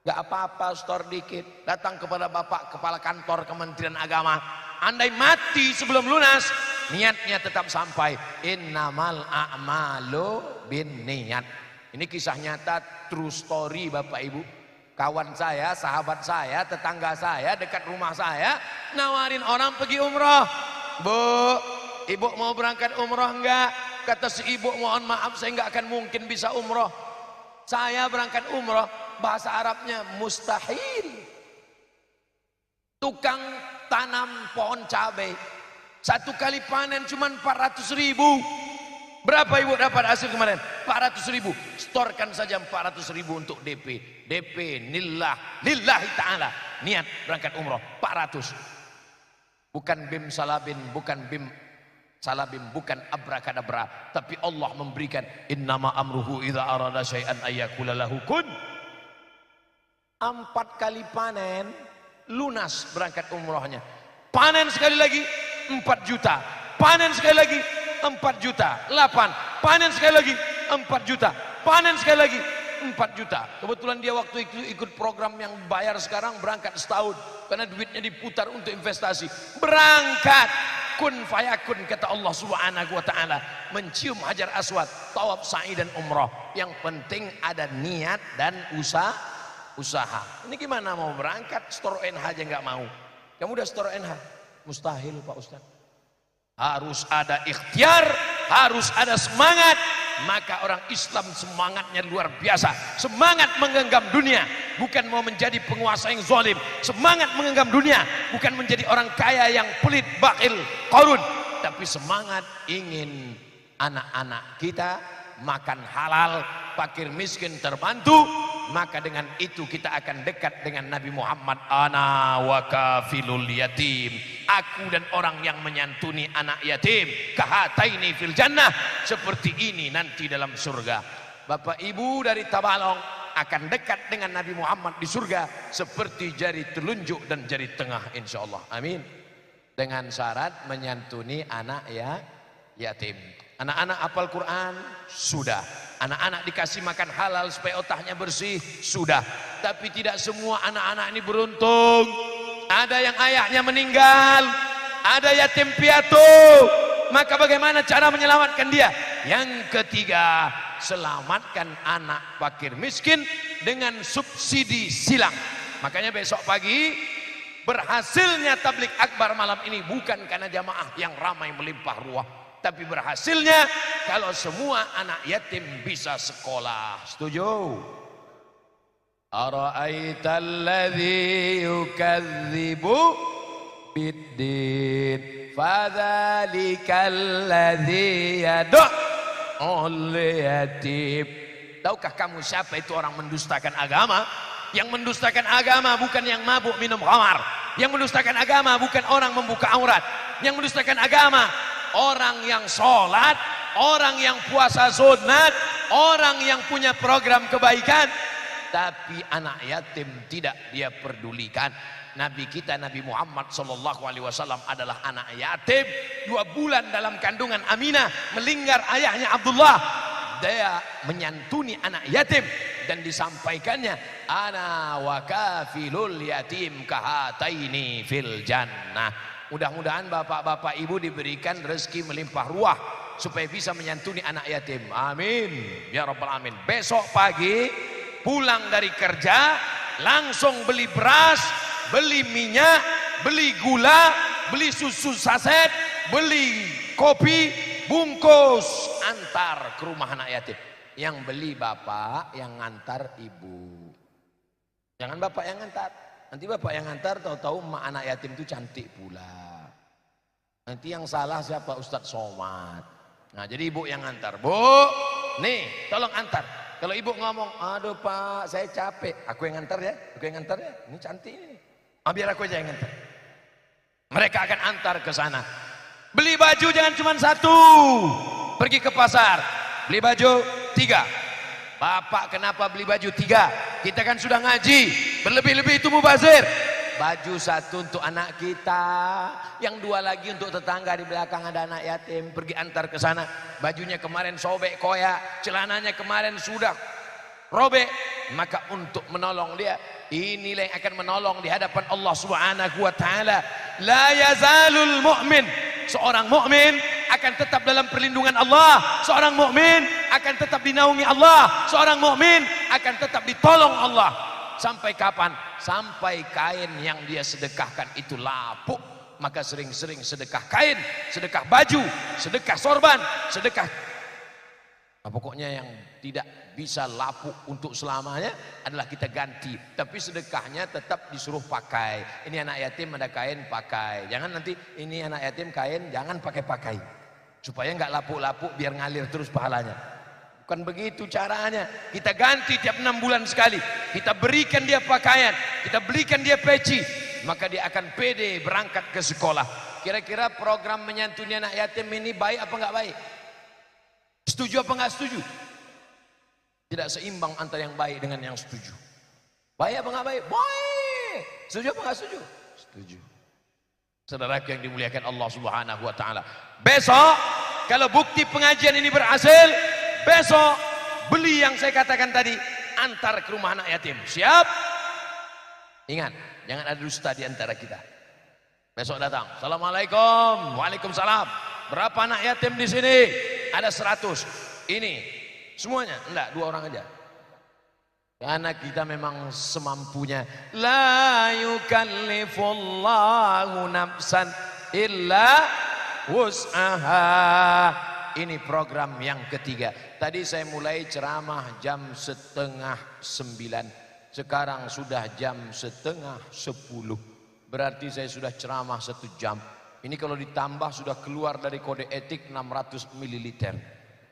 Gak apa-apa store dikit. Datang kepada Bapak Kepala Kantor Kementerian Agama. Andai mati sebelum lunas, niatnya tetap sampai. Innamal a'malu bin niat. Ini kisah nyata, true story Bapak Ibu. Kawan saya, sahabat saya, tetangga saya, dekat rumah saya, nawarin orang pergi umroh. Bu, ibu mau berangkat umroh enggak? Kata si ibu, mohon maaf saya enggak akan mungkin bisa umroh. Saya berangkat umroh, bahasa Arabnya mustahil. Tukang tanam pohon cabai, satu kali panen cuma 400.000. Berapa ibu dapat hasil kemarin? 400.000. Storkan saja 400.000 untuk DP. DP lillahi ta'ala. Niat berangkat umroh 400. Bukan bim salabin, bukan bim salabim, bukan abrakadabra, tapi Allah memberikan innama amruhu idza arada syai'an ayyakula lahu kun. 4 kali panen lunas berangkat umrohnya. Panen sekali lagi 4 juta. Panen sekali lagi 4 juta, 8, panen sekali lagi 4 juta, panen sekali lagi 4 juta. Kebetulan dia waktu itu ikut program yang bayar sekarang, berangkat setahun karena duitnya diputar untuk investasi. Berangkat, kun fayakun, kata Allah Subhanahu wa taala, mencium hajar aswad, tawaf sa'i dan umrah. Yang penting ada niat dan usaha. Ini gimana mau berangkat store NH aja nggak mau. Kamu udah store NH? Mustahil Pak Ustaz. Harus ada ikhtiar, harus ada semangat. Maka orang Islam semangatnya luar biasa. Semangat menggenggam dunia, bukan mau menjadi penguasa yang zalim. Semangat menggenggam dunia, bukan menjadi orang kaya yang pelit, bakhil, qarun. Tapi semangat ingin anak-anak kita makan halal, fakir miskin terbantu. Maka dengan itu kita akan dekat dengan Nabi Muhammad. Ana wa kafilul yatim, aku dan orang yang menyantuni anak yatim, kahataini fil jannah, seperti ini nanti dalam surga. Bapak Ibu dari Tabalong akan dekat dengan Nabi Muhammad di surga seperti jari telunjuk dan jari tengah insyaallah. Amin. Dengan syarat menyantuni anak yatim. Anak-anak hafal Quran sudah, anak-anak dikasih makan halal supaya otaknya bersih sudah. Tapi tidak semua anak-anak ini beruntung. Ada yang ayahnya meninggal, ada yatim piatu. Maka bagaimana cara menyelamatkan dia? Yang ketiga, selamatkan anak fakir miskin dengan subsidi silang. Makanya besok pagi berhasilnya tablik akbar malam ini bukan karena jamaah yang ramai melimpah ruah, tapi berhasilnya kalau semua anak yatim bisa sekolah. Setuju? Ara'aital ladzi yukadzibu biddin fadzalikal ladzi yad'ul yatim. Tahukah kamu siapa itu orang mendustakan agama? Yang mendustakan agama bukan yang mabuk minum khamar. Yang mendustakan agama bukan orang membuka aurat. Yang mendustakan agama orang yang sholat, orang yang puasa sunat, orang yang punya program kebaikan, tapi anak yatim tidak dia pedulikan. Nabi kita Nabi Muhammad SAW adalah anak yatim. 2 bulan dalam kandungan Aminah melingkar ayahnya Abdullah. Dia menyantuni anak yatim dan disampaikannya ana wa kafilul yatim kahataini fil jannah. Mudah-mudahan bapak-bapak ibu diberikan rezeki melimpah ruah supaya bisa menyantuni anak yatim. Amin ya rabbal alamin. Besok pagi pulang dari kerja langsung beli beras, beli minyak, beli gula, beli susu saset, beli kopi, bungkus, antar ke rumah anak yatim. Yang beli bapak, yang ngantar ibu. Jangan bapak yang ngantar. Nanti bapak yang ngantar tahu-tahu emak anak yatim itu cantik pula. Nanti yang salah siapa? Ustadz Somad. Nah jadi ibu yang ngantar. Bu, nih tolong antar. Kalau ibu ngomong, aduh pak saya capek. Aku yang ngantar ya, aku yang ngantar ya. Ini cantik ini. Biar aku aja yang ngantar. Mereka akan antar ke sana. Beli baju jangan cuma 1. Pergi ke pasar. Beli baju 3. Bapak kenapa beli baju 3? Kita kan sudah ngaji. Berlebih-lebih itu mubazir. baju satu untuk anak kita, yang dua lagi untuk tetangga di belakang ada anak yatim, pergi antar ke sana. Bajunya kemarin sobek koyak, celananya kemarin sudah robek, maka untuk menolong dia, inilah yang akan menolong di hadapan Allah Subhanahu wa taala. La yazalul mu'min, seorang mukmin akan tetap dalam perlindungan Allah, seorang mukmin akan tetap dinaungi Allah, seorang mukmin akan tetap ditolong Allah. Sampai kapan? Sampai kain yang dia sedekahkan itu lapuk. Maka sering-sering sedekah kain, sedekah baju, sedekah sorban, sedekah, pokoknya yang tidak bisa lapuk untuk selamanya adalah kita ganti. Tapi sedekahnya tetap disuruh pakai. Ini anak yatim ada kain, pakai. Jangan nanti ini anak yatim kain, jangan pakai-pakai, supaya nggak lapuk-lapuk, biar ngalir terus pahalanya. Bukan begitu caranya. Kita ganti tiap 6 bulan sekali. Kita berikan dia pakaian, kita belikan dia peci, maka dia akan pede berangkat ke sekolah. Kira-kira program menyantuni anak yatim ini baik apa enggak baik? Setuju apa enggak setuju? Tidak seimbang antara yang baik dengan yang setuju. Baik apa enggak baik? Baik. Setuju apa enggak setuju? Setuju. Saudara yang dimuliakan Allah Subhanahu wa taala. Besok kalau bukti pengajian ini berhasil, besok beli yang saya katakan tadi, antar ke rumah anak yatim. Siap? Ingat, jangan ada dusta di antara kita. Besok datang, Assalamualaikum. Waalaikumsalam. Berapa anak yatim di sini? Ada 100. Ini semuanya? Enggak, 2 orang aja. Karena kita memang semampunya. La yukallifullahu nafsan illa wus'aha. Ini program yang ketiga. Tadi saya mulai ceramah jam 8:30. Sekarang sudah jam 9:30. Berarti saya sudah ceramah 1 jam. Ini kalau ditambah sudah keluar dari kode etik 600 ml.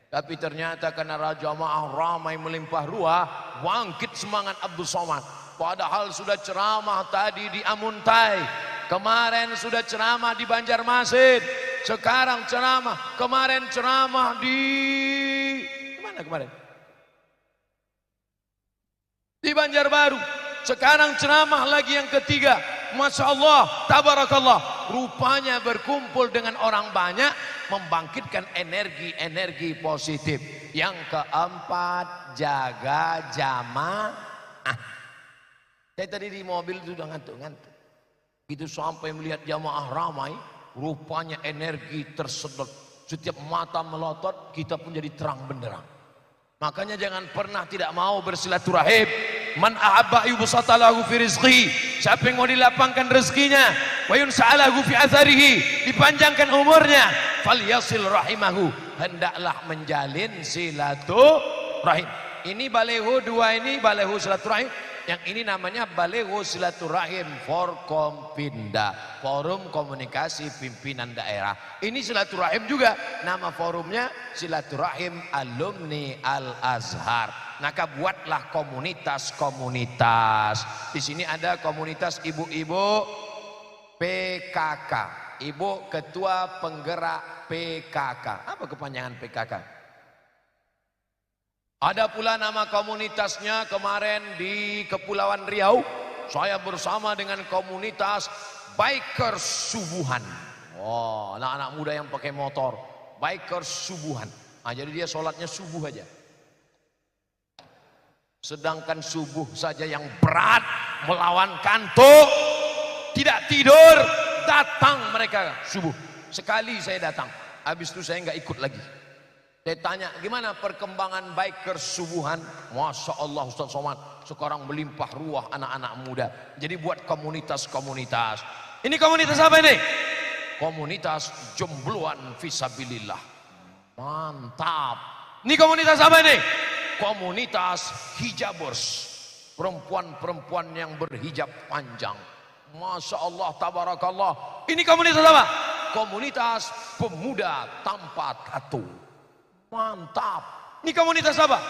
Tapi ternyata karena jamaah ramai melimpah ruah, bangkit semangat Abdul Somad. Padahal sudah ceramah tadi di Amuntai, kemarin sudah ceramah di Banjarmasin, sekarang ceramah, kemarin ceramah di mana kemarin? Di Banjarbaru. Sekarang ceramah lagi yang ketiga. Masya Allah, tabarakallah. Rupanya berkumpul dengan orang banyak membangkitkan energi-energi positif. Yang keempat, jaga jamaah. Saya tadi di mobil sudah ngantuk-ngantuk. Itu sampai melihat jamaah ramai, rupanya energi tersedot. Setiap mata melotot, kita pun jadi terang benderang. Makanya jangan pernah tidak mau bersilaturahim. Man ahabba yubsatalahu fi rizqi. Siapa yang mau dilapangkan rezekinya, wa yunsa'alahu fi atharihi, dipanjangkan umurnya, falyasil rahimahu, hendaklah menjalin silaturahim. Ini baleho 2, ini baleho silaturahim. Yang ini namanya baleho silaturahim Forkompinda, Forum Komunikasi Pimpinan Daerah. Ini silaturahim juga, nama forumnya Silaturahim Alumni Al-Azhar. Maka buatlah komunitas-komunitas. Di sini ada komunitas ibu-ibu PKK, Ibu Ketua Penggerak PKK. Apa kepanjangan PKK? Ada pula nama komunitasnya kemarin di Kepulauan Riau. Saya bersama dengan komunitas Bikers Subuhan. Oh, anak-anak muda yang pakai motor, Bikers Subuhan. Nah, jadi dia sholatnya subuh aja. Sedangkan subuh saja yang berat, melawan kantuk, tidak tidur, datang mereka subuh. Sekali saya datang, habis itu saya nggak ikut lagi. Saya tanya, gimana perkembangan Bikers Subuhan? Masya Allah Ustaz Somad, sekarang melimpah ruah anak-anak muda. Jadi buat komunitas-komunitas. Ini komunitas apa ini? Komunitas jombloan fisabilillah. Mantap. Ini komunitas apa ini? Komunitas hijabers. Perempuan-perempuan yang berhijab panjang. Masya Allah, tabarakallah. Ini komunitas apa? Komunitas pemuda tanpa tato. Mantap. Ini komunitas apa?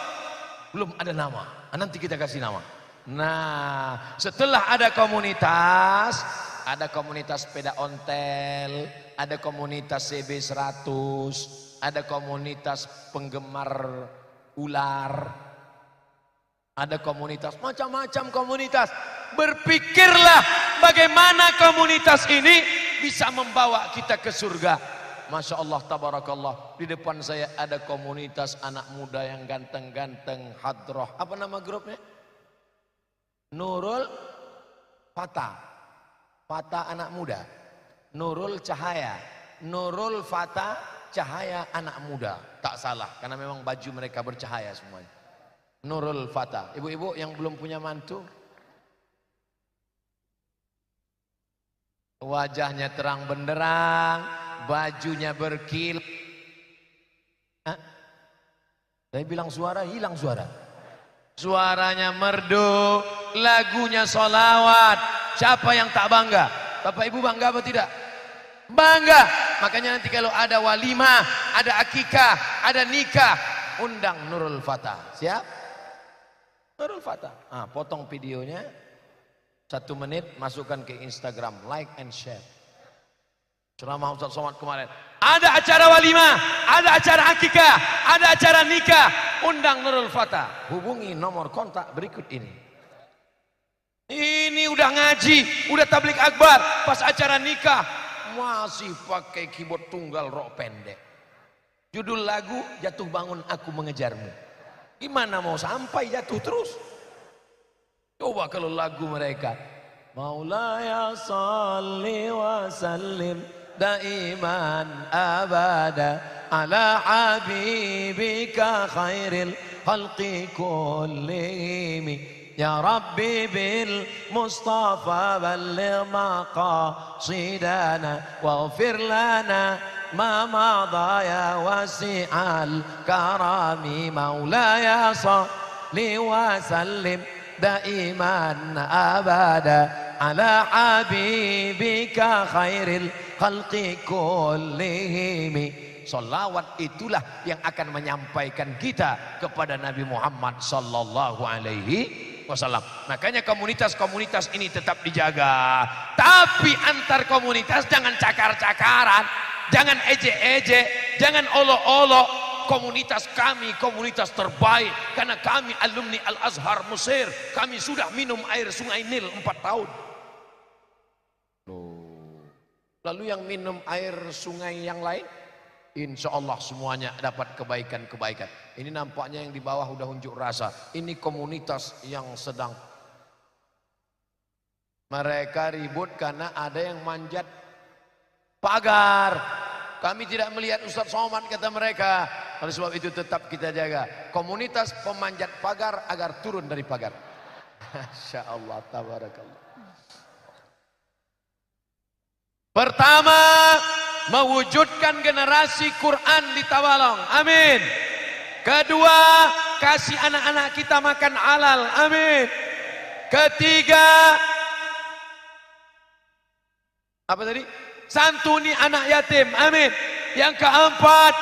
Belum ada nama. Nanti kita kasih nama. Nah, setelah ada komunitas sepeda ontel, ada komunitas CB100, ada komunitas penggemar ular, ada komunitas, macam-macam komunitas. Berpikirlah bagaimana komunitas ini bisa membawa kita ke surga. Masya Allah, tabarakallah. Di depan saya ada komunitas anak muda yang ganteng-ganteng, hadroh. Apa nama grupnya? Nurul Fatah. Fatah anak muda. Nurul Cahaya. Nurul Fatah, cahaya anak muda. Tak salah, karena memang baju mereka bercahaya semuanya. Nurul Fatah. Ibu-ibu yang belum punya mantu, wajahnya terang benderang, bajunya berkilau. Saya bilang suara, hilang suara. Suaranya merdu, lagunya solawat. Siapa yang tak bangga? Bapak ibu bangga apa tidak? Bangga. Makanya nanti kalau ada walimah, ada akikah, ada nikah, undang Nurul Fatah. Siap? Nurul Fatah. Potong videonya 1 menit, masukkan ke Instagram, like and share. Ceramah Ustaz Somad kemarin. Ada acara walimah, ada acara akikah, ada acara nikah, undang Nurul Fatah. Hubungi nomor kontak berikut ini. Ini udah ngaji, udah tablik akbar, pas acara nikah masih pakai keyboard tunggal rok pendek. Judul lagu, Jatuh Bangun Aku Mengejarmu. Gimana mau sampai jatuh terus? Coba kalau lagu mereka, Maulaya salli wa sallim daiman abada ala habibika khairil khalqi kullihim. Ya Rabbi bil Mustafa balligh maqasidana waghfir lana ma madha ya wasi'al karami maulaya salli wa sallim daiman abada ala habibika khairil khalqi kullihim. Salawat itulah yang akan menyampaikan kita kepada Nabi Muhammad sallallahu alaihi wasallam. Makanya komunitas-komunitas ini tetap dijaga. Tapi antar komunitas jangan cakar-cakaran, jangan ejek-ejek, jangan olok-olok. Komunitas kami komunitas terbaik karena kami alumni Al-Azhar Mesir. Kami sudah minum air sungai Nil 4 tahun. Lalu yang minum air sungai yang lain, insya Allah semuanya dapat kebaikan-kebaikan. Ini nampaknya yang di bawah udah unjuk rasa. Ini komunitas yang sedang mereka ribut karena ada yang manjat pagar. Kami tidak melihat Ustaz Somad, kata mereka. Oleh sebab itu tetap kita jaga komunitas pemanjat pagar agar turun dari pagar. Masya Allah, tabarakallah. Pertama, mewujudkan generasi Quran di Tawalong. Amin. Kedua, kasih anak-anak kita makan halal. Amin. Ketiga, apa tadi? Santuni anak yatim. Amin. Yang keempat,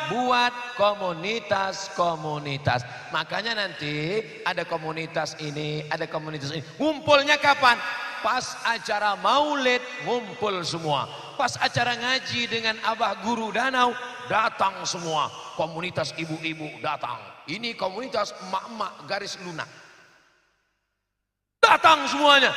buat komunitas-komunitas. Makanya nanti ada komunitas ini, ada komunitas ini. Ngumpulnya kapan? Pas acara maulid ngumpul semua. Pas acara ngaji dengan abah guru danau, datang semua. Komunitas ibu-ibu datang. Ini komunitas emak-emak garis lunak. Datang semuanya.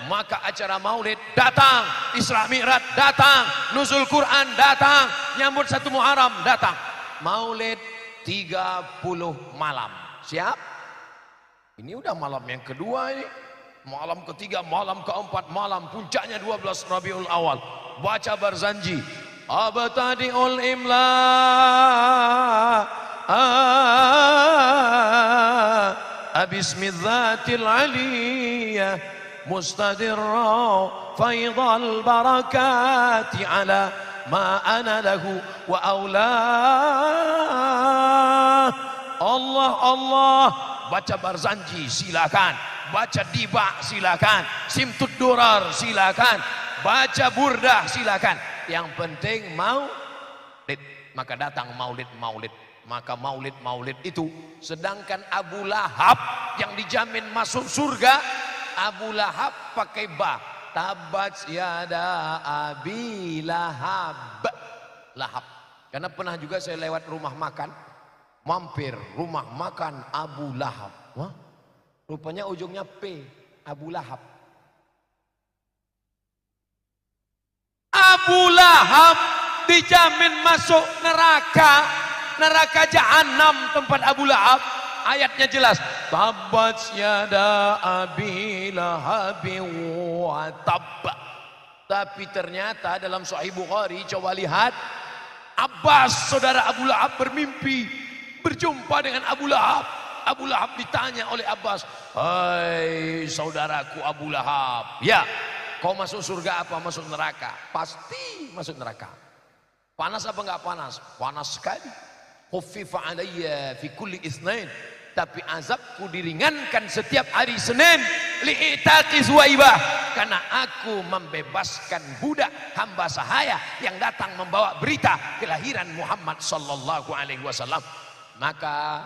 Maka acara maulid datang, Isra Mi'raj datang, Nuzul Quran datang, nyambut 1 Muharram datang. Maulid 30 malam. Siap? Ini udah malam yang kedua ini. Malam ketiga, malam keempat, malam puncaknya 12 Rabiul Awal. Baca Barzanji. Abtadi'ul imla Bismidzatil aliyah mustadirra faidal barakati ala ma ana lahu wa aula. Allah Allah. Baca Barzanji silakan, baca Diba silakan, Simtud Durar silakan, baca Burdah silakan. Yang penting maulid, maka datang maulid-maulid. Maka maulid-maulid itu, sedangkan Abu Lahab yang dijamin masuk surga, Abu Lahab pakai ba, tabat yada abi lahab, lahab. Karena pernah juga saya lewat rumah makan, mampir rumah makan Abu Lahab. Wah, rupanya ujungnya P, Abu Lahab. Abu Lahab dijamin masuk neraka, neraka jahanam tempat Abu Lahab. Ayatnya jelas, tabat yada abi lahabin wa tab. Tapi ternyata dalam Sahih Bukhari, coba lihat, Abbas saudara Abu Lahab bermimpi berjumpa dengan Abu Lahab. Abu Lahab ditanya oleh Abbas, hai saudaraku Abu Lahab, ya kau masuk surga apa masuk neraka? Pasti masuk neraka. Panas apa enggak panas? Panas sekali. Khuffifa alayya fi kulli itsnain, tapi azabku diringankan setiap hari Senin, li'itaqi Zuwaibah, karena aku membebaskan budak hamba sahaya yang datang membawa berita kelahiran Muhammad sallallahu alaihi wasallam. Maka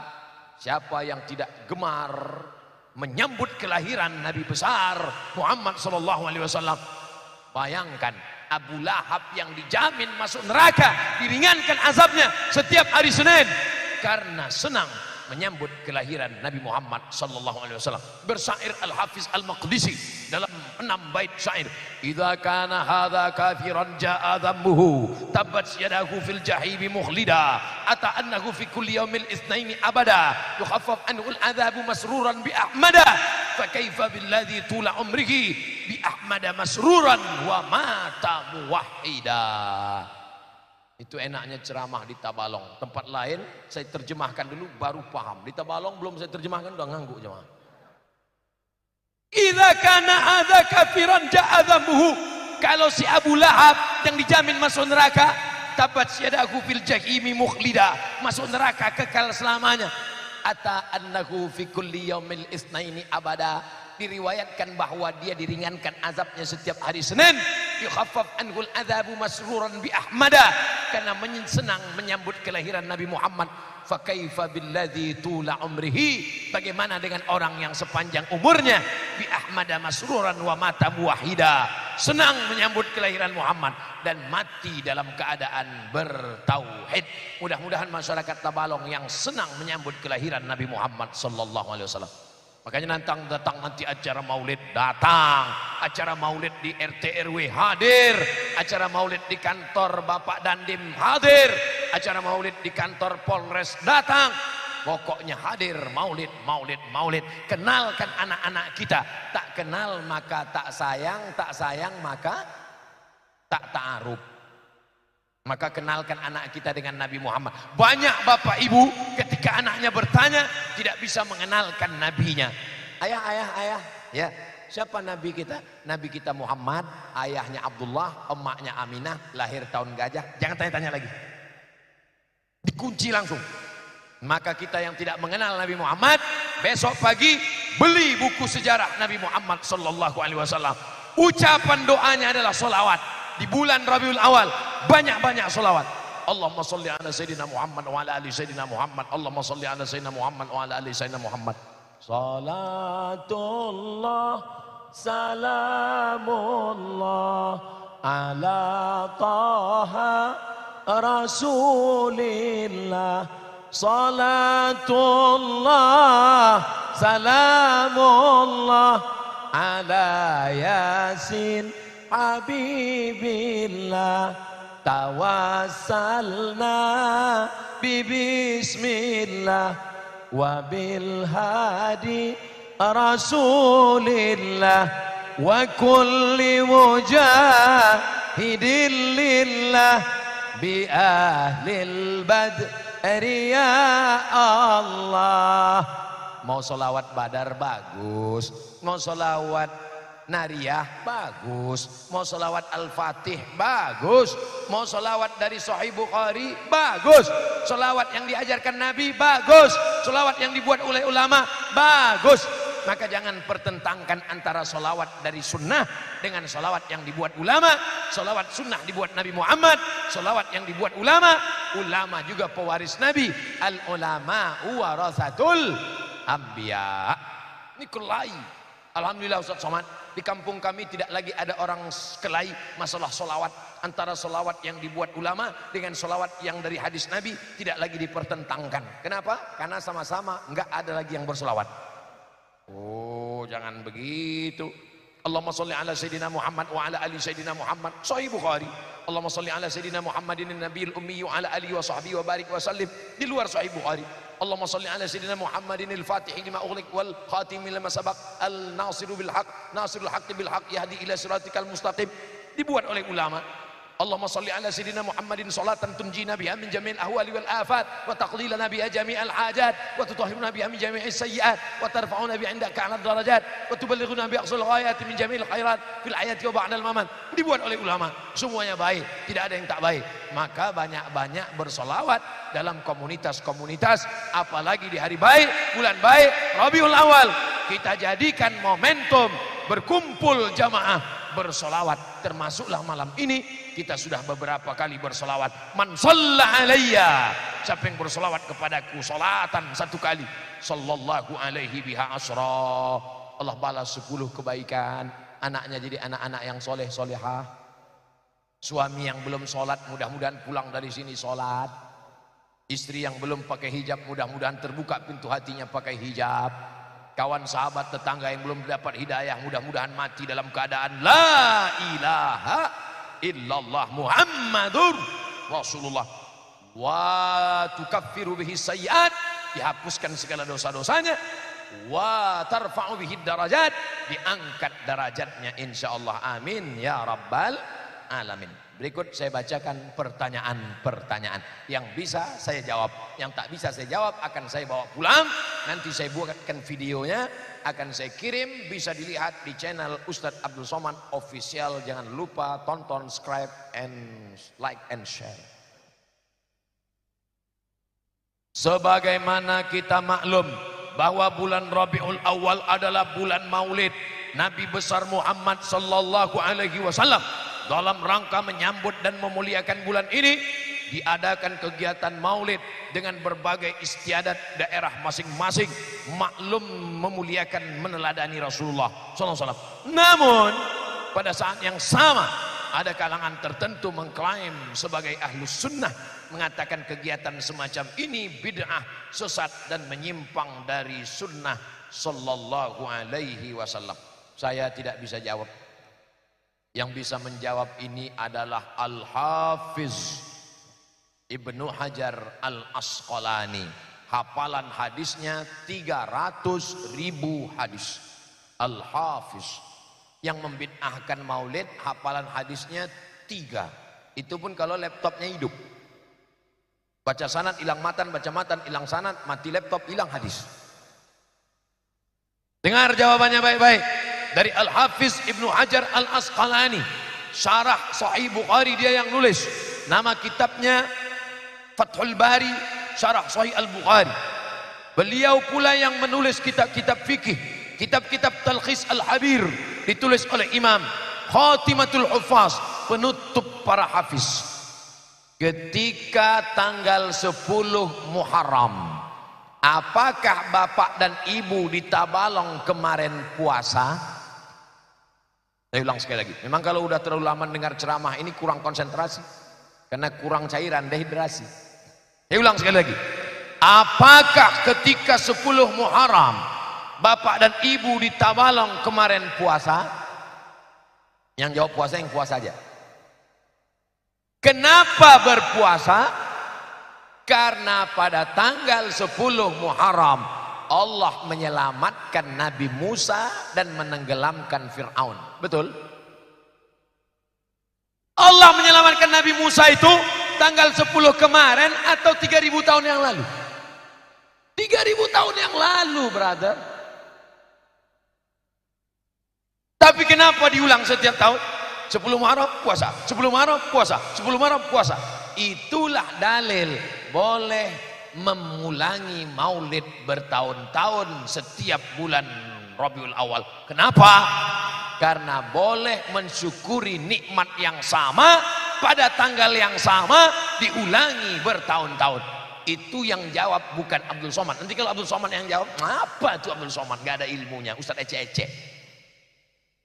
siapa yang tidak gemar menyambut kelahiran Nabi besar Muhammad sallallahu alaihi wasallam, bayangkan Abu Lahab yang dijamin masuk neraka diringankan azabnya setiap hari Senin karena senang menyambut kelahiran Nabi Muhammad sallallahu alaihi wasallam. Bersair Al-Hafiz Al-Maqdisi dalam 6 bait syair, idza kana hadza kafiran jaa dhammuhu tabat yadahu fil jahim mukhlida ata annahu fi kulli yaumil itsnaini abada yukhaffaf anhu al-adzabu masruran bi ahmada fa kaifa billadzi tula umrihi bi ahmada masruran wa mata muwahhida. Itu enaknya ceramah di Tabalong. Tempat lain saya terjemahkan dulu baru paham. Di Tabalong belum saya terjemahkan udah ngangguk jemaah. Idza kana hadza kafiran ja'a dhammuhu. Kalau si Abu Lahab yang dijamin masuk neraka, tabat yadahu fil jahimi mukhlida, masuk neraka kekal selamanya. Ata annahu fi kulli yaumil itsnaini abada. Diriwayatkan bahwa dia diringankan azabnya setiap hari Senin, yukhaffaf anhul adzabu masruran bi ahmada, karena senang menyambut kelahiran Nabi Muhammad. Fa kaifa billadzi tula umrihi, bagaimana dengan orang yang sepanjang umurnya bi ahmada masruran wa mata muwahhida, senang menyambut kelahiran Muhammad dan mati dalam keadaan bertauhid. Mudah-mudahan masyarakat Tabalong yang senang menyambut kelahiran Nabi Muhammad sallallahu alaihi wasallam. Makanya datang nanti acara maulid, datang acara maulid di RT RW hadir, acara maulid di kantor Bapak Dandim hadir, acara maulid di kantor Polres datang. Pokoknya hadir, maulid, maulid, maulid. Kenalkan anak-anak kita. Tak kenal maka tak sayang, tak sayang maka tak ta'aruf. Maka kenalkan anak kita dengan Nabi Muhammad. Banyak bapak ibu ketika anaknya bertanya tidak bisa mengenalkan nabinya. Ayah, ayah, ayah, ya siapa nabi kita? Nabi kita Muhammad, ayahnya Abdullah, emaknya Aminah, lahir tahun gajah. Jangan tanya-tanya lagi, dikunci langsung. Maka kita yang tidak mengenal Nabi Muhammad, besok pagi beli buku sejarah Nabi Muhammad sallallahu alaihi wasallam. Ucapan doanya adalah sholawat. Di bulan Rabiul Awal banyak-banyak sholawat. Allahumma sholli ala sayyidina Muhammad wa ala ali sayyidina Muhammad. Allahumma sholli ala sayyidina Muhammad wa ala ali sayyidina Muhammad. Salatullah salamullah ala taha rasulillah. Salatullah salamullah ala yasin habibillah. Tawassalna bismillah wa bil hadi rasulillah wa kulli mujahidin lillah bi ahlil badri ya Allah. Mau sholawat badar bagus, mau sholawat nariyah bagus, mau sholawat al-fatih bagus, mau sholawat dari Sahih Bukhari bagus, sholawat yang diajarkan Nabi bagus, sholawat yang dibuat oleh ulama bagus. Maka jangan pertentangkan antara sholawat dari sunnah dengan sholawat yang dibuat ulama. Sholawat sunnah dibuat Nabi Muhammad, sholawat yang dibuat ulama, ulama juga pewaris Nabi. Al ulama warasatul anbiya. Ini kelai. Alhamdulillah Ustaz Somad, di kampung kami tidak lagi ada orang kelai masalah solawat. Antara solawat yang dibuat ulama dengan solawat yang dari hadis Nabi tidak lagi dipertentangkan. Kenapa? Karena sama-sama enggak ada lagi yang bersolawat. Oh, jangan begitu. Allahumma sholli ala sayyidina Muhammad wa ala ali sayyidina Muhammad. Sahih Bukhari. Allahumma salli ala sayyidina Muhammadin nabiyil ummi wa ala alihi wa sahbihi wa barik wa sallim. Di luar Sahih Bukhari. Allahumma salli ala sayyidina Muhammadin al-Fatih lima ughliq wal khatimi lima sabaq al-nasiru bil haqq nasirul haqqi bil haqq yahdi ila siratikal mustaqim. Dibuat oleh ulama. Allahumma salli ala sayyidina Muhammadin salatan tunjina biha min jami'il ahwali wal afat wa taqdilana biha jami'al hajat wa tutahhiruna biha min jami'is sayyi'at wa tarfa'una biha indaka 'ala darajat wa tuballighuna bi aqsal ghayati min jami'il khairat fil hayati wa ba'dal mamat. Dibuat oleh ulama. Semuanya baik, tidak ada yang tak baik. Maka banyak-banyak bersolawat dalam komunitas-komunitas, apalagi di hari baik, bulan baik, Rabiul Awal. Kita jadikan momentum berkumpul jamaah bersolawat, termasuklah malam ini kita sudah beberapa kali bersolawat. Man shalla alayya, siapa yang bersolawat kepadaku solatan satu kali, sallallahu alaihi biha asra, Allah balas 10 kebaikan. Anaknya jadi anak-anak yang soleh solehah, suami yang belum sholat mudah-mudahan pulang dari sini sholat, istri yang belum pakai hijab mudah-mudahan terbuka pintu hatinya pakai hijab, kawan sahabat tetangga yang belum dapat hidayah mudah-mudahan mati dalam keadaan la ilaha illallah Muhammadur Rasulullah, wa tukaffiru bihi sayyiat, dihapuskan segala dosa-dosanya, wa tarfa'u bihi darajat, diangkat derajatnya insyaallah, amin ya rabbal alamin. Berikut saya bacakan pertanyaan-pertanyaan yang bisa saya jawab, yang tak bisa saya jawab akan saya bawa pulang, nanti saya buatkan videonya, akan saya kirim, bisa dilihat di channel Ustadz Abdul Somad Official. Jangan lupa tonton, subscribe, and like and share. Sebagaimana kita maklum bahwa bulan Rabiul Awal adalah bulan Maulid Nabi besar Muhammad sallallahu alaihi wasallam. Dalam rangka menyambut dan memuliakan bulan ini, diadakan kegiatan maulid dengan berbagai istiadat daerah masing-masing, maklum memuliakan meneladani Rasulullah SAW. Namun pada saat yang sama ada kalangan tertentu mengklaim sebagai ahlus sunnah, mengatakan kegiatan semacam ini bid'ah, sesat dan menyimpang dari sunnah sallallahu alaihi wasallam. Saya tidak bisa jawab. Yang bisa menjawab ini adalah Al-Hafiz Ibnu Hajar Al-Asqalani. Hafalan hadisnya 300.000 hadis. Al-Hafiz yang membid'ahkan maulid, hafalan hadisnya 3. Itu pun kalau laptopnya hidup. Baca sanad hilang matan, baca matan hilang sanad, mati laptop hilang hadis. Dengar jawabannya baik-baik. Dari Al-Hafiz Ibnu Hajar Al-Asqalani, syarah Sahih Bukhari, dia yang nulis. Nama kitabnya Fathul Bari, syarah Sahih Al-Bukhari. Beliau pula yang menulis kitab-kitab fikih, kitab-kitab Talkhis Al-Habir, ditulis oleh Imam Khatimatul Hufaz, penutup para hafiz. Ketika tanggal 10 Muharram, apakah bapak dan ibu di Tabalong kemarin puasa? Saya ulang sekali lagi, memang kalau udah terlalu lama dengar ceramah ini kurang konsentrasi karena kurang cairan, dehidrasi. Saya ulang sekali lagi, apakah ketika 10 Muharram bapak dan ibu di Tabalong kemarin puasa? Yang jawab puasa yang puasa aja. Kenapa berpuasa? Karena pada tanggal 10 Muharram Allah menyelamatkan Nabi Musa dan menenggelamkan Fir'aun. Betul? Allah menyelamatkan Nabi Musa itu tanggal 10 kemarin atau 3000 tahun yang lalu? 3000 tahun yang lalu, brother. Tapi kenapa diulang setiap tahun? 10 Muharram puasa, 10 Muharram puasa, 10 Muharram puasa. Itulah dalil boleh memulangi maulid bertahun-tahun setiap bulan Rabiul Awal. Kenapa? Karena boleh mensyukuri nikmat yang sama pada tanggal yang sama diulangi bertahun-tahun. Itu yang jawab bukan Abdul Somad. Nanti kalau Abdul Somad yang jawab, apa itu Abdul Somad? Gak ada ilmunya, Ustaz ece-ece.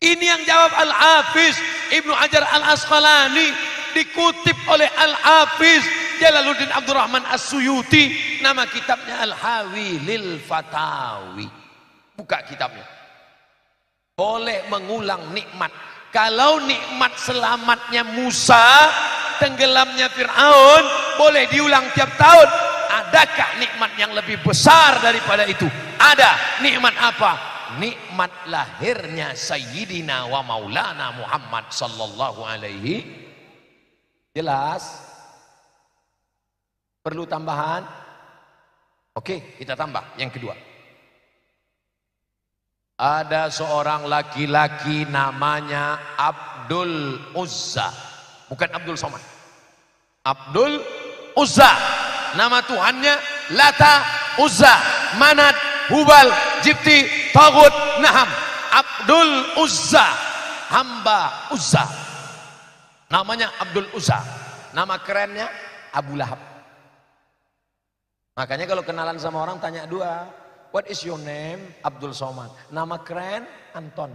Ini yang jawab Al-Hafiz Ibnu Hajar Al-Asqalani, dikutip oleh Al-Hafiz Jalaluddin Abdurrahman As-Suyuti, nama kitabnya Al-Hawi lil Fatawi. Buka kitabnya. Boleh mengulang nikmat. Kalau nikmat selamatnya Musa tenggelamnya Fir'aun boleh diulang tiap tahun. Adakah nikmat yang lebih besar daripada itu? Ada. Nikmat apa? Nikmat lahirnya Sayyidina wa Maulana Muhammad sallallahu alaihi. Jelas? Perlu tambahan? Oke, kita tambah yang kedua. Ada seorang laki-laki namanya Abdul Uzza. Bukan Abdul Somad. Abdul Uzza. Nama Tuhannya Lata, Uzza, Manat, Hubal, Jibti, Tagut, Naham. Abdul Uzza, hamba Uzza. Namanya Abdul Uzza. Nama kerennya Abu Lahab. Makanya kalau kenalan sama orang tanya dua. What is your name? Abdul Somad. Nama keren Anton.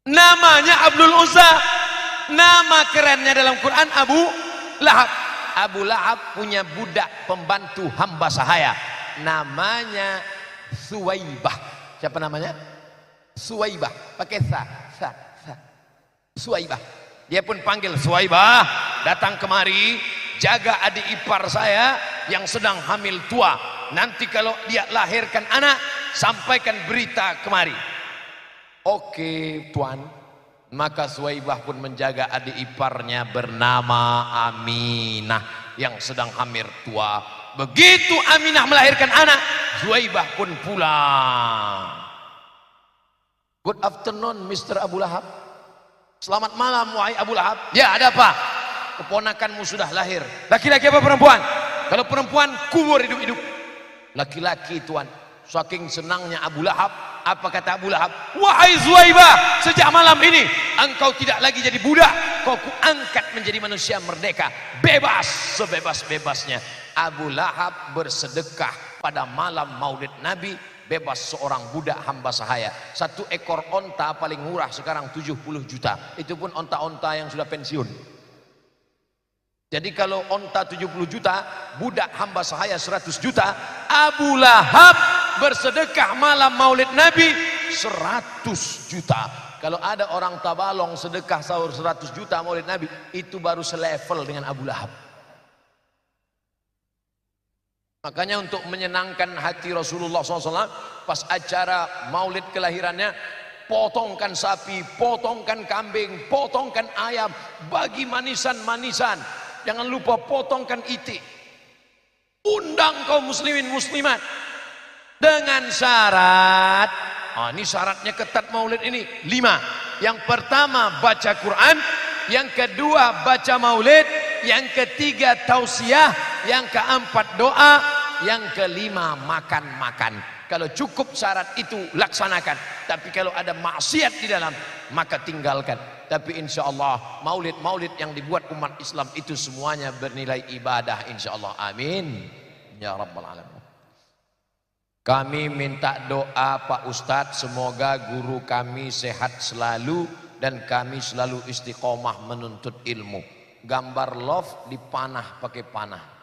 Namanya Abdul Uzza. Nama kerennya dalam Quran Abu Lahab. Abu Lahab punya budak pembantu hamba sahaya. Namanya Suwaibah. Siapa namanya? Suwaibah. Pakai sa. Suwaibah. Dia pun panggil Suwaibah. Datang kemari. Jaga adik ipar saya yang sedang hamil tua. Nanti kalau dia lahirkan anak, sampaikan berita kemari. Oke, Tuan. Maka Suwaibah pun menjaga adik iparnya bernama Aminah yang sedang hamil tua. Begitu Aminah melahirkan anak, Suwaibah pun pulang. Good afternoon, Mr. Abu Lahab. Selamat malam, wahai Abu Lahab. Ya, ada apa? Keponakanmu sudah lahir. Laki-laki apa perempuan? Kalau perempuan, kubur hidup-hidup. Laki-laki, Tuan. Saking senangnya Abu Lahab, apa kata Abu Lahab? Wahai Suwaibah, sejak malam ini engkau tidak lagi jadi budak, kau kuangkat menjadi manusia merdeka, bebas sebebas-bebasnya. Abu Lahab bersedekah pada malam Maulid Nabi, bebas seorang budak hamba sahaya. 1 ekor onta paling murah sekarang 70 juta. Itu pun onta-onta yang sudah pensiun. Jadi kalau onta 70 juta, budak hamba sahaya 100 juta, Abu Lahab bersedekah malam Maulid Nabi 100 juta. Kalau ada orang Tabalong sedekah sahur 100 juta Maulid Nabi, itu baru selevel dengan Abu Lahab. Makanya untuk menyenangkan hati Rasulullah SAW, pas acara Maulid kelahirannya, potongkan sapi, potongkan kambing, potongkan ayam, bagi manisan-manisan. Jangan lupa potongkan itik. Undang kaum muslimin muslimat dengan syarat. Ini syaratnya ketat Maulid ini 5. Yang pertama baca Quran, yang kedua baca Maulid, yang ketiga tausiah, yang keempat doa, yang kelima makan-makan. Kalau cukup syarat itu laksanakan. Tapi kalau ada maksiat di dalam, maka tinggalkan. Tapi insya Allah maulid-maulid yang dibuat umat Islam itu semuanya bernilai ibadah insya Allah. Amin ya rabbal alamin. Kami minta doa Pak Ustadz, semoga guru kami sehat selalu dan kami selalu istiqomah menuntut ilmu. Gambar love dipanah pakai panah.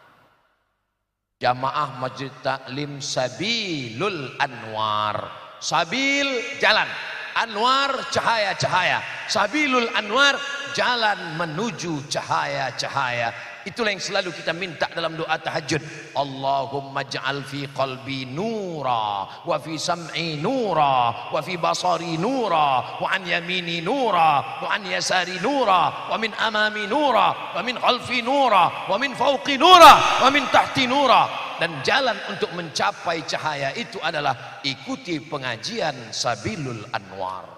Jamaah Masjid Taklim Sabilul Anwar. Sabil jalan, Anwar cahaya-cahaya. Sabilul Anwar jalan menuju cahaya-cahaya. Itulah yang selalu kita minta dalam doa tahajud. Allahumma ja'al fi qalbi nura, wa fi sam'i nura, wa fi basari nura, wa an yamini nura, wa an yasari nura, wa min amami nura, wa min khalfi nura, wa min fawqi nura, wa min tahti nura. Dan jalan untuk mencapai cahaya itu adalah ikuti pengajian Sabilul Anwar.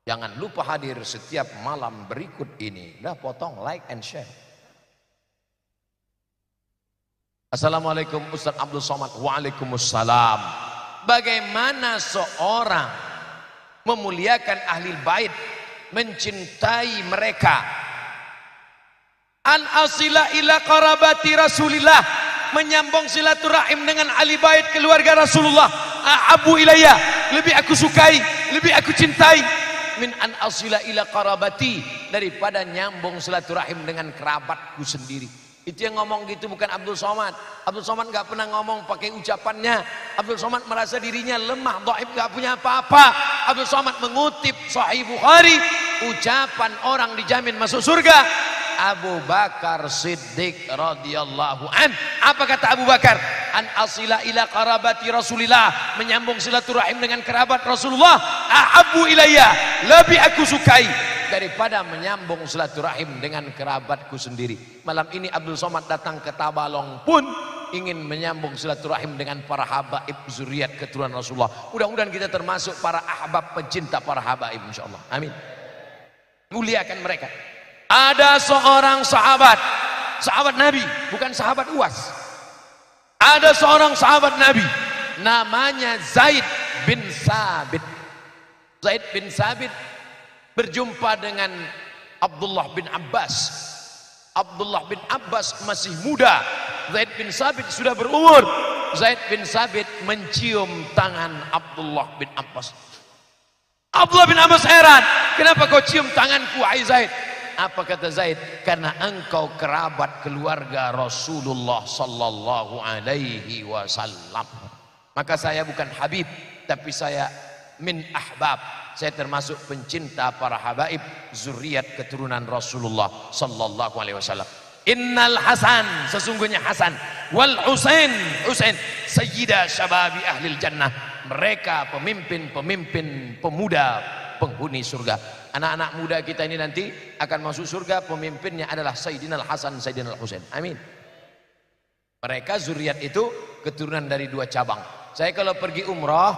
Jangan lupa hadir setiap malam berikut ini. Udah potong, like and share. Assalamualaikum Ustaz Abdul Somad. Waalaikumsalam. Bagaimana seorang memuliakan ahli bait, mencintai mereka, an asila ila qarabati Rasulillah, menyambung silaturahim dengan ahli bait keluarga Rasulullah, abu ilayya, lebih aku sukai, lebih aku cintai, min an asila ila qarabati, daripada nyambung silaturahim dengan kerabatku sendiri. Itu yang ngomong gitu bukan Abdul Somad. Abdul Somad nggak pernah ngomong pakai ucapannya. Abdul Somad merasa dirinya lemah, dhaif, nggak punya apa-apa. Abdul Somad mengutip Sahih Bukhari, ucapan orang dijamin masuk surga? Abu Bakar Siddiq radhiyallahu an. Apa kata Abu Bakar? An asila ila qarabati Rasulillah, menyambung silaturahim dengan kerabat Rasulullah, ahabbu ilayya, lebih aku sukai daripada menyambung silaturahim dengan kerabatku sendiri. Malam ini Abdul Somad datang ke Tabalong pun ingin menyambung silaturahim dengan para habaib zuriat keturunan Rasulullah. Mudah-mudahan kita termasuk para ahbab, pecinta para habaib insyaallah. Amin. Muliakan mereka. Ada seorang sahabat Nabi, bukan sahabat UAS. Ada seorang sahabat Nabi namanya Zaid bin Sabit. Zaid bin Sabit berjumpa dengan Abdullah bin Abbas. Abdullah bin Abbas masih muda, Zaid bin Sabit sudah berumur. Zaid bin Sabit mencium tangan Abdullah bin Abbas. Abdullah bin Abbas heran, kenapa kau cium tanganku wahai Zaid? Apa kata Zaid? Karena engkau kerabat keluarga Rasulullah sallallahu alaihi wasallam. Maka saya bukan habib, tapi saya min ahbab. Saya termasuk pencinta para habaib zuriat keturunan Rasulullah sallallahu alaihi wasallam. Innal Hasan, sesungguhnya Hasan, wal Husain, Husain sayyida syababi ahlil jannah. Mereka pemimpin-pemimpin pemuda penghuni surga. Anak-anak muda kita ini nanti akan masuk surga, pemimpinnya adalah Sayyidina Al-Hasan, Sayyidina Al-Husain. Amin. Mereka zuriat itu keturunan dari dua cabang. Saya kalau pergi umrah,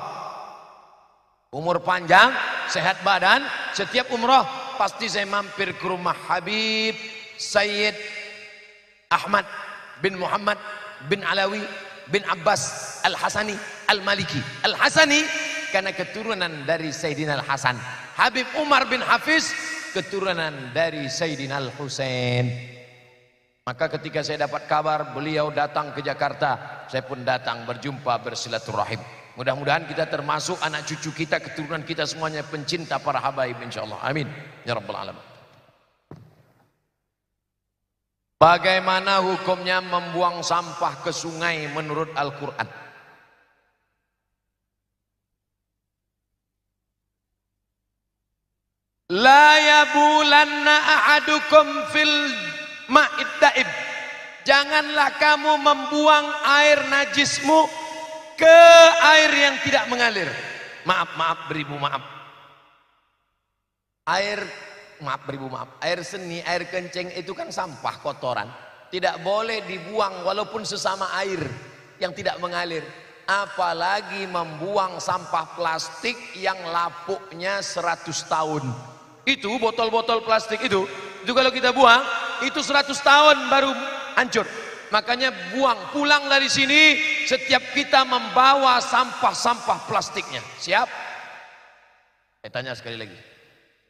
umur panjang, sehat badan, setiap umrah pasti saya mampir ke rumah Habib Sayyid Ahmad bin Muhammad bin Alawi bin Abbas Al-Hasani Al-Maliki. Al-Hasani karena keturunan dari Sayyidina Al-Hasan. Habib Umar bin Hafiz keturunan dari Sayyidina Al-Husain. Maka ketika saya dapat kabar beliau datang ke Jakarta, saya pun datang berjumpa, bersilaturahim. Mudah-mudahan kita termasuk anak cucu kita, keturunan kita semuanya pencinta para habaib insyaallah. Amin ya rabbal alamin. Bagaimana hukumnya membuang sampah ke sungai menurut Al-Quran? La yabulanna ahadukum fil ma'id daib. Janganlah kamu membuang air najismu ke air yang tidak mengalir. Maaf beribu maaf. Air seni, air kencing itu kan sampah kotoran. Tidak boleh dibuang walaupun sesama air yang tidak mengalir. Apalagi membuang sampah plastik yang lapuknya 100 tahun. Itu botol-botol plastik itu kalau kita buang itu 100 tahun baru hancur. Makanya buang, pulang dari sini setiap kita membawa sampah-sampah plastiknya. Siap? Saya tanya sekali lagi.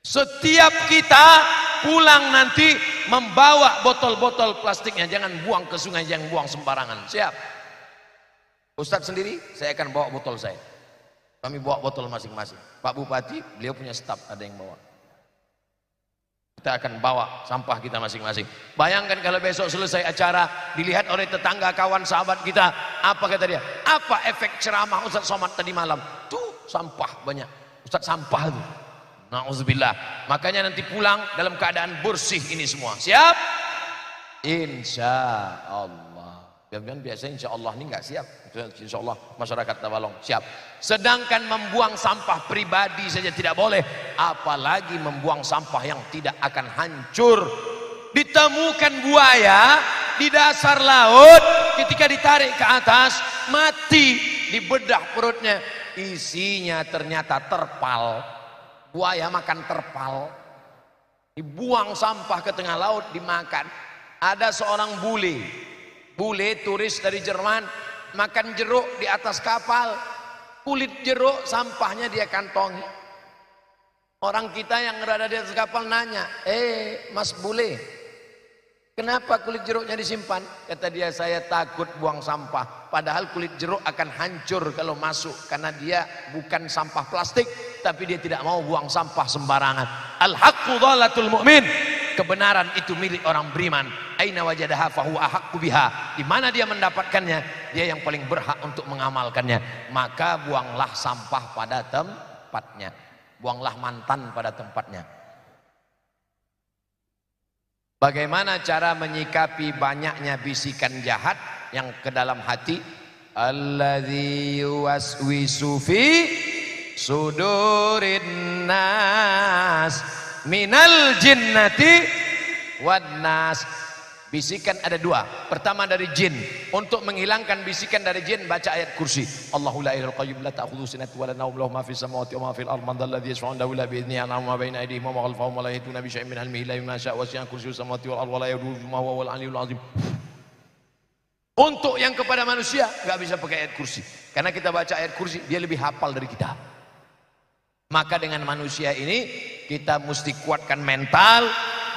Setiap kita pulang nanti membawa botol-botol plastiknya, jangan buang ke sungai, jangan buang sembarangan. Siap? Ustadz sendiri saya akan bawa botol saya. Kami bawa botol masing-masing. Pak Bupati beliau punya staf, ada yang bawa. Kita akan bawa sampah kita masing-masing. Bayangkan kalau besok selesai acara dilihat oleh tetangga, kawan, sahabat kita, apa kata dia? Apa efek ceramah Ustadz Somad tadi malam? Tuh sampah banyak. Ustadz sampah tuh. Na'udzubillah. Makanya nanti pulang dalam keadaan bersih ini semua. Siap? Insya Allah. Biasanya insya Allah ini nggak siap. Insya Allah masyarakat Tabalong siap. Sedangkan membuang sampah pribadi saja tidak boleh, apalagi membuang sampah yang tidak akan hancur. Ditemukan buaya di dasar laut, ketika ditarik ke atas mati, dibedah perutnya, isinya ternyata terpal. Buaya makan terpal. Dibuang sampah ke tengah laut, dimakan. Ada seorang bule turis dari Jerman makan jeruk di atas kapal. Kulit jeruk sampahnya dia kantongi. Orang kita yang berada di atas kapal nanya, Mas bule, kenapa kulit jeruknya disimpan? Kata dia, saya takut buang sampah. Padahal kulit jeruk akan hancur kalau masuk, karena dia bukan sampah plastik, tapi dia tidak mau buang sampah sembarangan. Al-haqqu dhalatul mu'min. Kebenaran itu milik orang beriman. Aina wajadaha fahuwa ahaqqu biha. Di mana dia mendapatkannya, dia yang paling berhak untuk mengamalkannya. Maka buanglah sampah pada tempatnya. Buanglah mantan pada tempatnya. Bagaimana cara menyikapi banyaknya bisikan jahat yang ke dalam hati? Alladzi yuwaswisu fi sudurin nas minal jinnati wan nas. Bisikan ada dua. Pertama dari jin. Untuk menghilangkan bisikan dari jin, baca ayat kursi. Allahu la ilaha qayyum la ta'khudhuhu sinatun wa la nawm lahu ma fis samawati wa ma fil ardi man dzalladzi yashfa'u 'indahu illa bi idhnihi ya'lamu ma baina aydihim wa ma khalfahum wa la yahituna bi syai'in min 'ilmihi illa bima syaa wasi'a kursiyyuhu samawati wal ardi wa la yaduhu ma huwa al 'aliyyul 'azim. Untuk yang kepada manusia enggak bisa pakai ayat kursi. Karena kita baca ayat kursi, dia lebih hafal dari kita. Maka dengan manusia ini kita mesti kuatkan mental.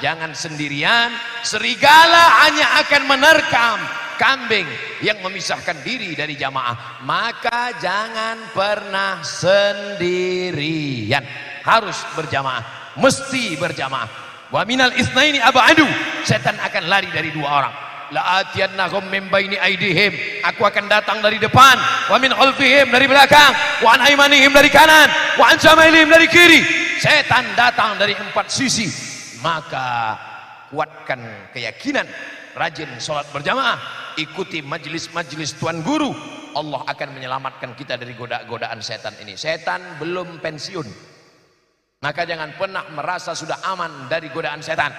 Jangan sendirian, serigala hanya akan menerkam kambing yang memisahkan diri dari jamaah. Maka jangan pernah sendirian, harus berjamaah, mesti berjamaah. Wa minal itsnaini ab'adu, setan akan lari dari dua orang. La atiyannahum min baini aidihim, aku akan datang dari depan, wa min khalfihim, dari belakang, wa an aymanihim, dari kanan, wa an syama'ilihim, dari kiri. Setan datang dari empat sisi. Maka kuatkan keyakinan, rajin sholat berjamaah, ikuti majelis-majelis Tuan Guru. Allah akan menyelamatkan kita dari godaan setan ini. Setan belum pensiun, maka jangan pernah merasa sudah aman dari godaan setan.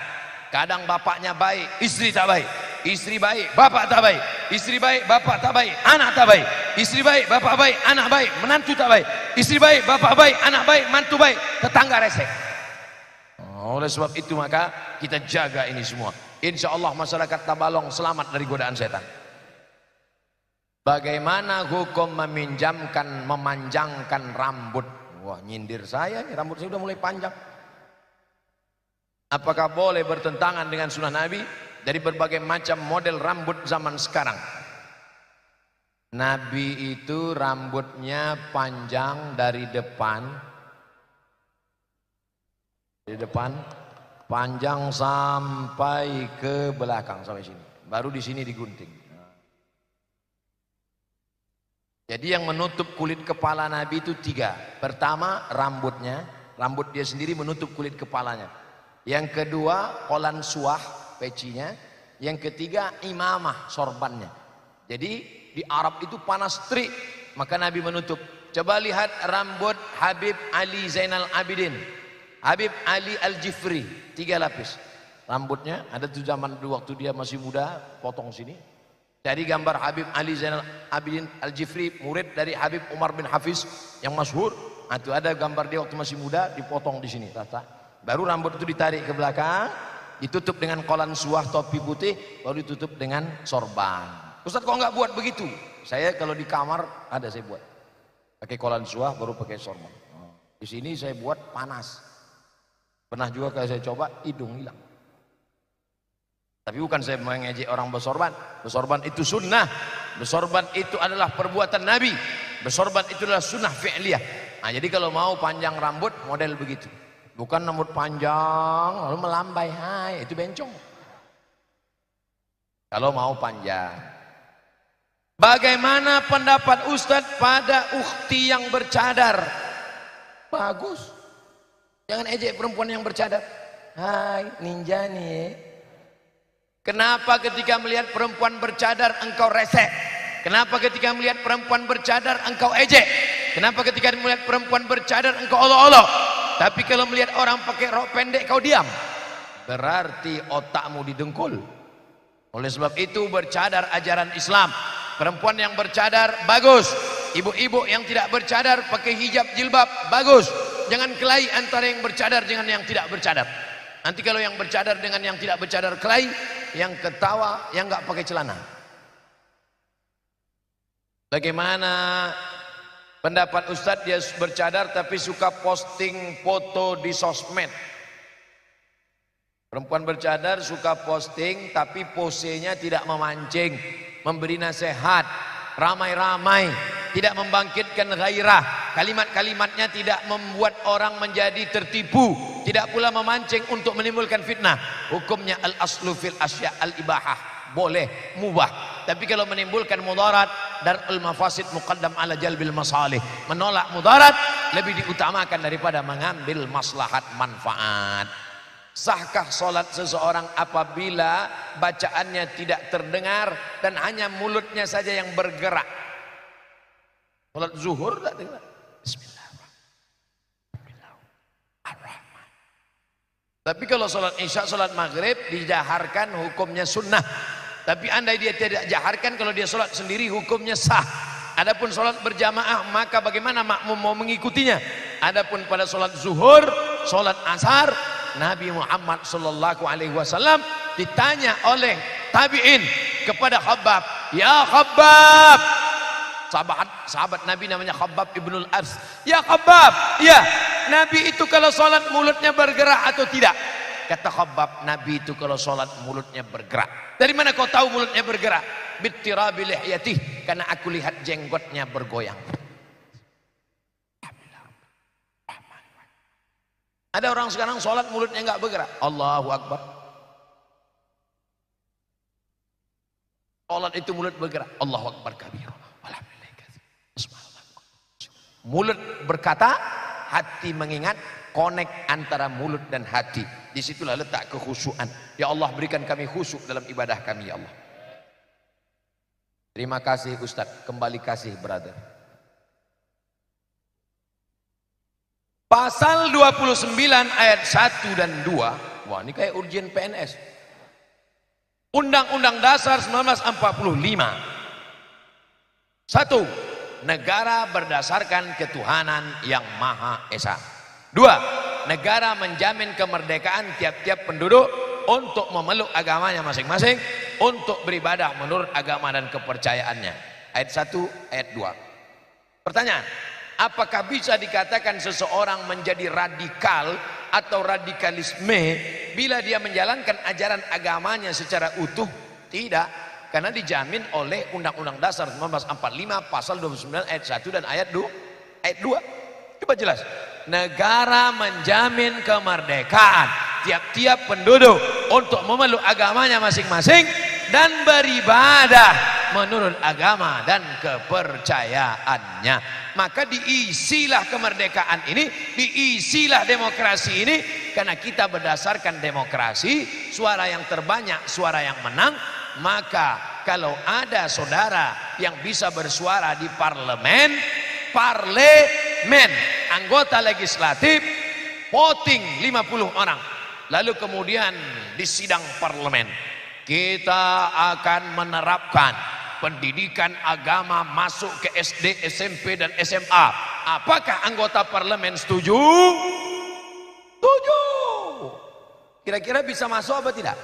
Kadang bapaknya baik, istri tak baik. Istri baik, bapak tak baik. Istri baik, bapak tak baik, anak tak baik. Istri baik, bapak baik, anak baik, menantu tak baik. Istri baik, bapak baik, anak baik, mantu baik, tetangga resek. Oleh sebab itu maka kita jaga ini semua. Insya Allah masyarakat Tabalong selamat dari godaan setan. Bagaimana hukum memanjangkan rambut? Wah, nyindir saya nih, rambut saya udah mulai panjang. Apakah boleh bertentangan dengan sunnah Nabi dari berbagai macam model rambut zaman sekarang? Nabi itu rambutnya panjang dari depan, panjang sampai ke belakang, sampai sini, baru di sini digunting. Jadi yang menutup kulit kepala Nabi itu tiga. Pertama rambutnya, rambut dia sendiri menutup kulit kepalanya. Yang kedua kolan suah, pecinya. Yang ketiga imamah, sorbannya. Jadi di Arab itu panas terik, maka Nabi menutup. Coba lihat rambut Habib Ali Zainal Abidin, Habib Ali Al-Jifri, 3 lapis. Rambutnya ada tuh zaman dulu waktu dia masih muda, potong sini. Dari gambar Habib Ali Zainal Abidin Al-Jifri, murid dari Habib Umar bin Hafiz yang masyhur. Nah, itu ada gambar dia waktu masih muda, dipotong di sini rata. Baru rambut itu ditarik ke belakang, ditutup dengan kolan suah topi putih, baru ditutup dengan sorban. Ustaz kok nggak buat begitu? Saya kalau di kamar ada saya buat. Pakai kolan suah baru pakai sorban. Di sini saya buat panas. Pernah juga kalau saya coba hidung hilang. Tapi bukan saya mengejek orang bersorban. Bersorban itu sunnah. Bersorban itu adalah perbuatan Nabi. Bersorban itu adalah sunnah fi'liyah. Nah, jadi kalau mau panjang rambut model begitu. Bukan rambut panjang lalu melambai, hai, itu bencong. Kalau mau panjang. Bagaimana pendapat Ustadz pada ukhti yang bercadar? Bagus. Jangan ejek perempuan yang bercadar. Hai, ninja nih. Kenapa ketika melihat perempuan bercadar engkau resek? Kenapa ketika melihat perempuan bercadar engkau ejek? Kenapa ketika melihat perempuan bercadar engkau olok-olok? Tapi kalau melihat orang pakai rok pendek kau diam. Berarti otakmu didengkul. Oleh sebab itu bercadar ajaran Islam. Perempuan yang bercadar bagus. Ibu-ibu yang tidak bercadar pakai hijab jilbab bagus. Jangan kelahi antara yang bercadar dengan yang tidak bercadar. Nanti kalau yang bercadar dengan yang tidak bercadar kelahi, yang ketawa yang nggak pakai celana. Bagaimana pendapat Ustadz, dia bercadar tapi suka posting foto di sosmed. Perempuan bercadar suka posting tapi posenya tidak memancing, memberi nasihat, ramai-ramai, tidak membangkitkan gairah. Kalimat-kalimatnya tidak membuat orang menjadi tertipu, tidak pula memancing untuk menimbulkan fitnah. Hukumnya al-aslu fil asya al-ibahah, boleh, mubah. Tapi kalau menimbulkan mudarat, darul mafasid muqaddam ala jalbil masalih. Menolak mudarat lebih diutamakan daripada mengambil maslahat manfaat. Sahkah solat seseorang apabila bacaannya tidak terdengar dan hanya mulutnya saja yang bergerak? Solat zuhur tak dengar. Bismillahirrahmanirrahim. Tapi kalau solat isya, solat maghrib dijaharkan hukumnya sunnah. Tapi andai dia tidak jaharkan, kalau dia solat sendiri hukumnya sah. Adapun solat berjamaah maka bagaimana makmum mau mengikutinya? Adapun pada solat zuhur, solat asar, Nabi Muhammad sallallahu alaihi wasallam ditanya oleh tabi'in kepada Khabbab, "Ya Khabbab." Sahabat Nabi namanya Khabbab ibnul Ars. "Ya Khabbab, ya, Nabi itu kalau salat mulutnya bergerak atau tidak?" Kata Khabbab, "Nabi itu kalau salat mulutnya bergerak." "Dari mana kau tahu mulutnya bergerak?" "Bittirabi lihyatih, karena aku lihat jenggotnya bergoyang." Ada orang sekarang sholat mulutnya nggak bergerak. Allahu Akbar. Sholat itu mulut bergerak. Allahu Akbar kabir. Mulut berkata, hati mengingat, connect antara mulut dan hati. Disitulah letak kekhusyuan. Ya Allah, berikan kami khusyuk dalam ibadah kami, ya Allah. Terima kasih Ustadz, kembali kasih brother. Pasal 29 ayat 1 dan 2. Wah, ini kayak urgen PNS. Undang-Undang Dasar 1945. 1. Negara berdasarkan ketuhanan yang Maha Esa. 2. Negara menjamin kemerdekaan tiap-tiap penduduk untuk memeluk agamanya masing-masing, untuk beribadah menurut agama dan kepercayaannya. Ayat 1, ayat 2. Pertanyaan, apakah bisa dikatakan seseorang menjadi radikal atau radikalisme bila dia menjalankan ajaran agamanya secara utuh? Tidak, karena dijamin oleh Undang-Undang Dasar 1945 pasal 29 ayat 1 dan ayat 2. Coba jelas. Negara menjamin kemerdekaan tiap-tiap penduduk untuk memeluk agamanya masing-masing dan beribadah menurut agama dan kepercayaannya. Maka diisilah kemerdekaan ini, diisilah demokrasi ini, karena kita berdasarkan demokrasi, suara yang terbanyak, suara yang menang. Maka kalau ada saudara yang bisa bersuara di parlemen, anggota legislatif, voting 50 orang, lalu kemudian di sidang parlemen kita akan menerapkan pendidikan agama masuk ke SD, SMP dan SMA. Apakah anggota parlemen setuju? Setuju. Kira-kira bisa masuk apa tidak?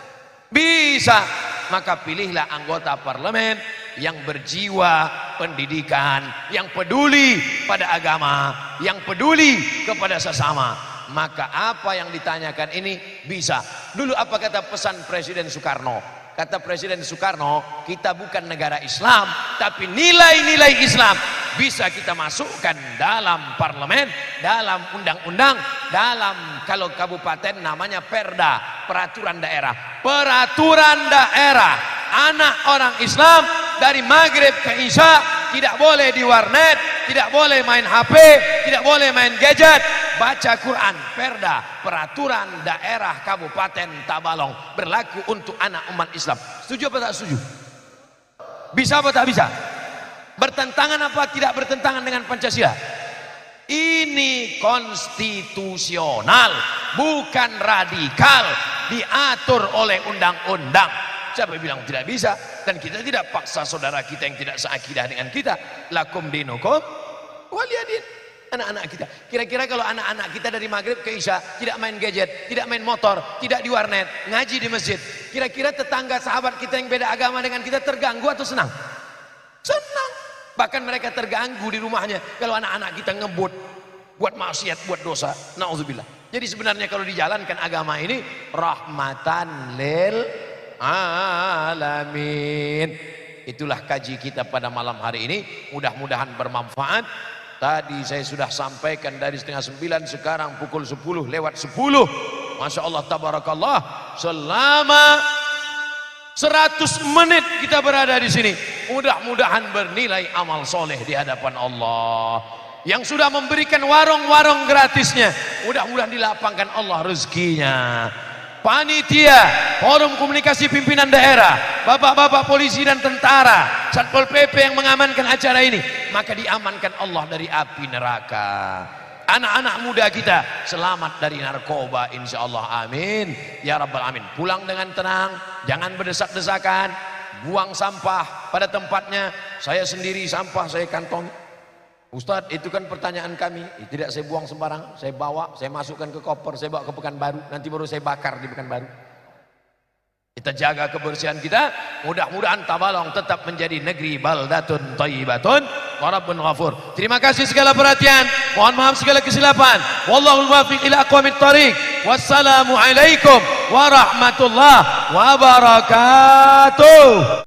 Bisa. Maka pilihlah anggota parlemen yang berjiwa pendidikan, yang peduli pada agama, yang peduli kepada sesama. Maka apa yang ditanyakan ini bisa. Dulu apa kata pesan Presiden Soekarno? Kata Presiden Soekarno, kita bukan negara Islam, tapi nilai-nilai Islam bisa kita masukkan dalam parlemen, dalam undang-undang, dalam kalau kabupaten namanya perda, peraturan daerah. Peraturan daerah, anak orang Islam dari maghrib ke isya tidak boleh di warnet, tidak boleh main HP, tidak boleh main gadget, baca Quran. Perda, peraturan daerah Kabupaten Tabalong, berlaku untuk anak umat Islam. Setuju apa tak setuju? Bisa apa tak bisa? Bertentangan apa tidak bertentangan dengan Pancasila? Ini konstitusional, bukan radikal, diatur oleh undang-undang. Siapa bilang tidak bisa? Dan kita tidak paksa saudara kita yang tidak seakidah dengan kita. Lakum dinukum waliyadin. Anak-anak kita, kira-kira kalau anak-anak kita dari maghrib ke isya tidak main gadget, tidak main motor, tidak di warnet, ngaji di masjid, kira-kira tetangga sahabat kita yang beda agama dengan kita terganggu atau senang? Senang. Bahkan mereka terganggu di rumahnya kalau anak-anak kita ngebut, buat maksiat, buat dosa. Na'udzubillah. Jadi sebenarnya kalau dijalankan agama ini rahmatan lil alamin. Itulah kaji kita pada malam hari ini. Mudah-mudahan bermanfaat. Tadi saya sudah sampaikan dari setengah 9, sekarang pukul 10 lewat 10. Masya Allah, tabarakallah. Selama 100 menit kita berada di sini. Mudah-mudahan bernilai amal soleh di hadapan Allah. Yang sudah memberikan warung-warung gratisnya, mudah-mudahan dilapangkan Allah rezekinya. panitia, forum komunikasi pimpinan daerah, bapak-bapak polisi dan tentara, Satpol PP yang mengamankan acara ini, maka diamankan Allah dari api neraka. Anak-anak muda kita selamat dari narkoba, insya Allah, amin ya rabbal alamin. Pulang dengan tenang, jangan berdesak-desakan, buang sampah pada tempatnya. Saya sendiri sampah saya kantongi. Ustadz, itu kan pertanyaan kami. Tidak saya buang sembarang, saya bawa, saya masukkan ke koper, saya bawa ke Pekanbaru, nanti baru saya bakar di Pekanbaru. Kita jaga kebersihan kita, mudah-mudahan Tabalong tetap menjadi negeri baldatun thayyibatun wa rabbun ghafur. Terima kasih segala perhatian, mohon maaf segala kesilapan. Wallahul muwaffiq ila aqwamit thariq. Wassalamu alaikum warahmatullahi wabarakatuh.